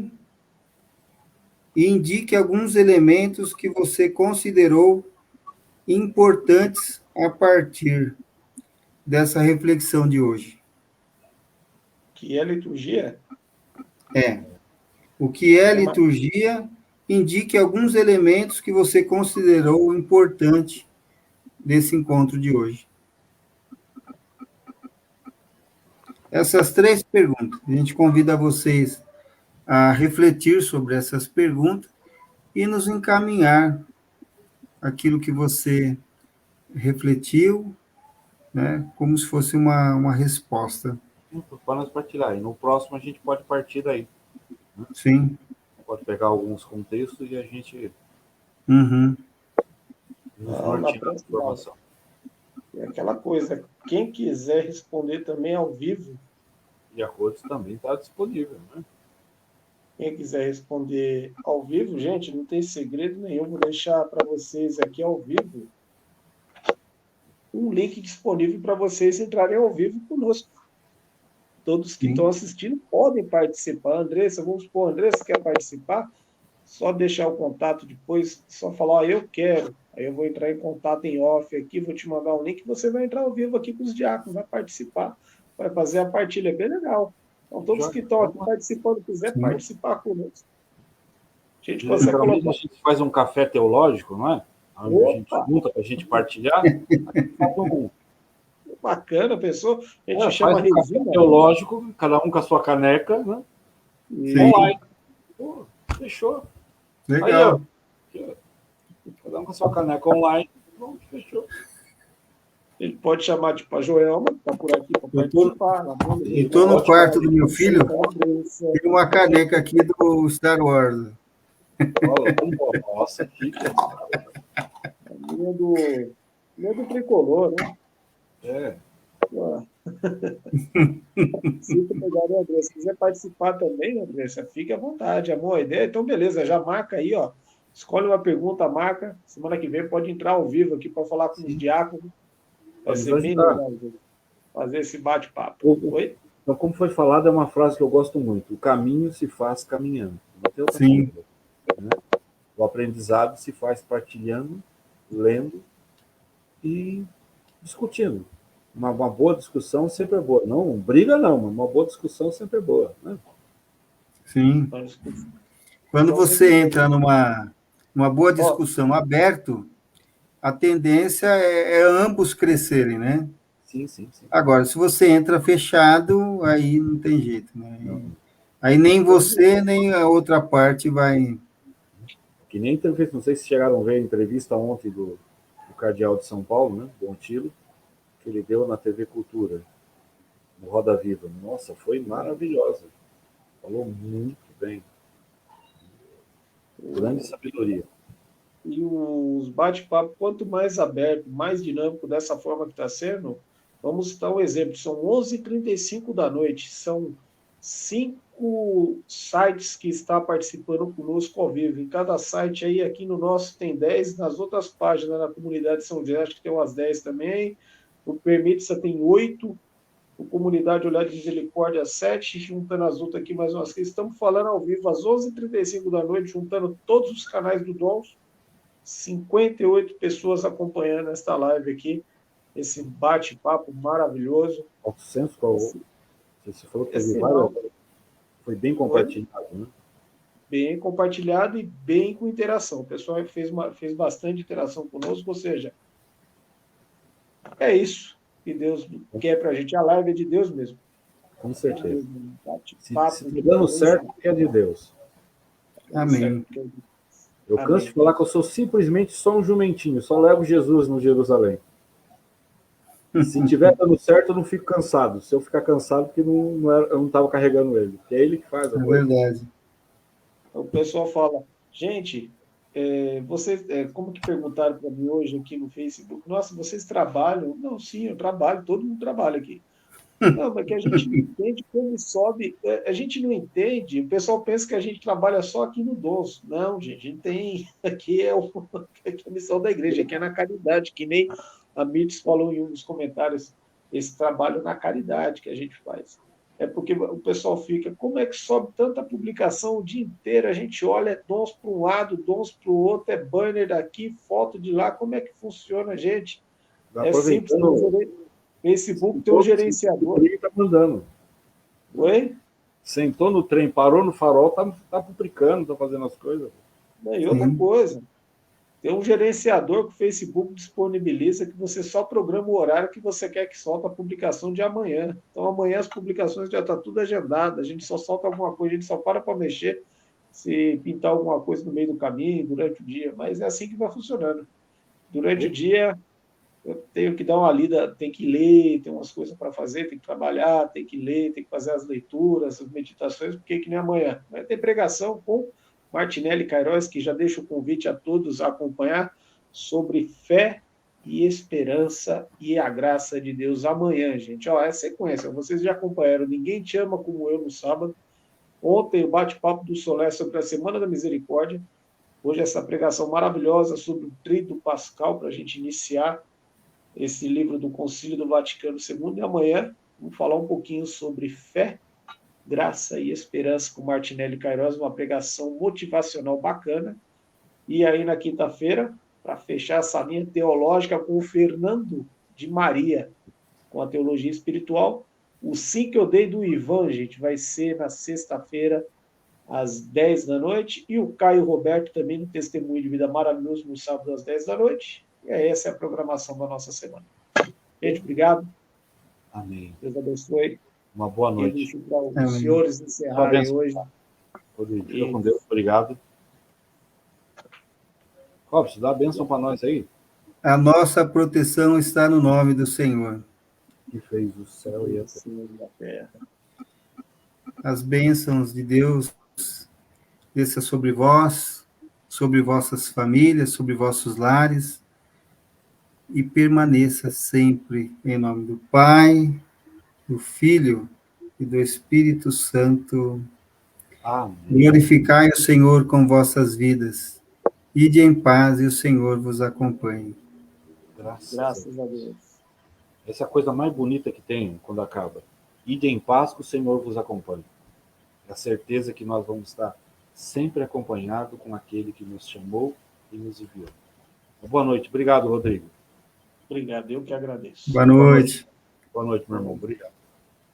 E indique alguns elementos que você considerou importantes a partir dessa reflexão de hoje.
Que é liturgia?
O que é liturgia? Indique alguns elementos que você considerou importante desse encontro de hoje. Essas três perguntas. A gente convida vocês a refletir sobre essas perguntas e nos encaminhar aquilo que você refletiu, né, como se fosse uma resposta.
Para nós partilhar. E no próximo a gente pode partir daí. Né?
Sim.
Pode pegar alguns contextos e a gente
nos
nortear a informação.
É aquela coisa, quem quiser responder também ao vivo.
E a Rhodes também está disponível, né?
Quem quiser responder ao vivo, gente, não tem segredo nenhum. Vou deixar para vocês aqui ao vivo um link disponível para vocês entrarem ao vivo conosco. Todos que estão assistindo podem participar. Andressa, vamos supor, Andressa quer participar? Só deixar o contato depois, só falar, eu quero. Aí eu vou entrar em contato em off aqui, vou te mandar um link, você vai entrar ao vivo aqui com os diáconos, vai participar, vai fazer a partilha, é bem legal. Então, todos que estão aqui participando, quiser participar conosco.
A gente faz um café teológico, não é? A gente junta para a gente partilhar.
Bacana, pessoa. A gente chama
faz um café teológico, cada um com a sua caneca, né? Online. Pô, fechou.
Legal.
Aí, ó, cada um com a sua caneca online. Pronto, fechou.
Ele pode chamar tipo a Joelma, que está por aqui para participar.
Estou no quarto do meu filho, tem uma caneca aqui do Star Wars.
Nossa, que
a minha do tricolor, né? Se quiser participar também, Andressa, fique à vontade. É boa ideia. Então, beleza, já marca aí, ó. Escolhe uma pergunta, marca. Semana que vem pode entrar ao vivo aqui para falar com os diáconos. Vai ser bem legal fazer esse bate-papo. Oi?
Então, como foi falado, é uma frase que eu gosto muito. O caminho se faz caminhando.
Sim.
Né? O aprendizado se faz partilhando, lendo e discutindo. Uma boa discussão sempre é boa. Não briga, não. Uma boa discussão sempre é boa. Né?
Sim. Quando você entra numa boa discussão aberto, a tendência é ambos crescerem, né?
Sim, sim, sim.
Agora, se você entra fechado, aí não tem jeito, né?
Não.
Aí nem você, nem a outra parte vai...
Que nem entrevista, não sei se chegaram a ver a entrevista ontem do Cardeal de São Paulo, né, do Antilo, que ele deu na TV Cultura, no Roda Viva. Nossa, foi maravilhosa. Falou muito bem. Grande sabedoria.
E os bate-papos, quanto mais aberto, mais dinâmico dessa forma que está sendo, vamos citar um exemplo. São 11h35 da noite, são 5 sites que estão participando conosco ao vivo. Em cada site aí, aqui no nosso tem 10, nas outras páginas na comunidade São José, acho que tem umas 10 também. O Permita tem 8, o Comunidade Olhar de Misericórdia 7, juntando as outras aqui mais umas 15. Estamos falando ao vivo às 11h35 da noite, juntando todos os canais do Dons. 58 pessoas acompanhando esta live aqui, esse bate-papo maravilhoso.
Autocenso, você falou que teve foi bem compartilhado, né?
Bem compartilhado e bem com interação. O pessoal fez bastante interação conosco, ou seja, é isso que Deus quer para a gente. A live é de Deus mesmo.
Com certeza. Se
Tá
dando certo, é de Deus.
Amém.
Eu canso de falar que eu sou simplesmente só um jumentinho, só levo Jesus no Jerusalém. Se tiver dando certo, eu não fico cansado. Se eu ficar cansado, porque eu não estava carregando ele. Que é ele que faz a coisa.
É verdade.
O pessoal fala, gente, como que perguntaram para mim hoje aqui no Facebook? Nossa, vocês trabalham? Não, sim, eu trabalho, todo mundo trabalha aqui. Não, mas que a gente não entende como sobe. A gente não entende. O pessoal pensa que a gente trabalha só aqui no Dons. Não, gente, a gente tem. Aqui é a missão da igreja, aqui é na caridade, que nem a Mirtz falou em um dos comentários, esse trabalho na caridade que a gente faz. É porque o pessoal fica, como é que sobe tanta publicação o dia inteiro? A gente olha Dons para um lado, Dons para o outro, é banner daqui, foto de lá. Como é que funciona, gente? É simples. Facebook tem um gerenciador.
Ele está mandando.
Oi?
Sentou no trem, parou no farol, tá publicando, está fazendo as coisas.
E outra coisa, tem um gerenciador que o Facebook disponibiliza que você só programa o horário que você quer que solta a publicação de amanhã. Então, amanhã as publicações já estão tudo agendadas, a gente só solta alguma coisa, a gente só para mexer se pintar alguma coisa no meio do caminho, durante o dia. Mas é assim que vai funcionando. Durante o dia... eu tenho que dar uma lida, tem que ler, tem umas coisas para fazer, tem que trabalhar, tem que ler, tem que fazer as leituras, as meditações, porque que nem amanhã. Vai ter pregação com Martinelli Queiroz, que já deixa o convite a todos a acompanhar sobre fé e esperança e a graça de Deus amanhã, gente. Ó, é sequência, vocês já acompanharam Ninguém Te Ama Como Eu no sábado. Ontem o bate-papo do Solé sobre a Semana da Misericórdia. Hoje essa pregação maravilhosa sobre o Tríduo Pascal, para a gente iniciar esse livro do Concílio do Vaticano II, e amanhã vamos falar um pouquinho sobre fé, graça e esperança com Martinelli Queiroz, uma pregação motivacional bacana. E aí na quinta-feira, para fechar essa linha teológica com o Fernando de Maria, com a teologia espiritual, o Sim que eu dei do Ivan, gente, vai ser na sexta-feira, às 10 da noite, e o Caio Roberto também no Testemunho de Vida Maravilhoso, no sábado às 10 da noite. E essa é a programação da nossa semana. Gente, obrigado.
Amém.
Deus abençoe.
Uma boa noite.
E para os senhores encerrarem hoje.
Fica com Deus, obrigado. Robson, dá a bênção para nós aí.
A nossa proteção está no nome do Senhor,
que fez o céu e a
terra.
As bênçãos de Deus desça sobre vós, sobre vossas famílias, sobre vossos lares, e permaneça sempre em nome do Pai, do Filho e do Espírito Santo.
Amém.
Glorificai o Senhor com vossas vidas. Ide em paz e o Senhor vos acompanhe.
Graças a Deus.
Essa é a coisa mais bonita que tem quando acaba. Ide em paz que o Senhor vos acompanhe. É a certeza que nós vamos estar sempre acompanhados com aquele que nos chamou e nos enviou. Boa noite. Obrigado, Rodrigo.
Obrigado, eu que agradeço.
Boa noite.
Boa noite, meu irmão. Obrigado.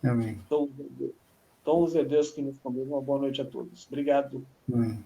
Amém.
Então, os Deus que nos conduz, uma boa noite a todos. Obrigado.
Amém.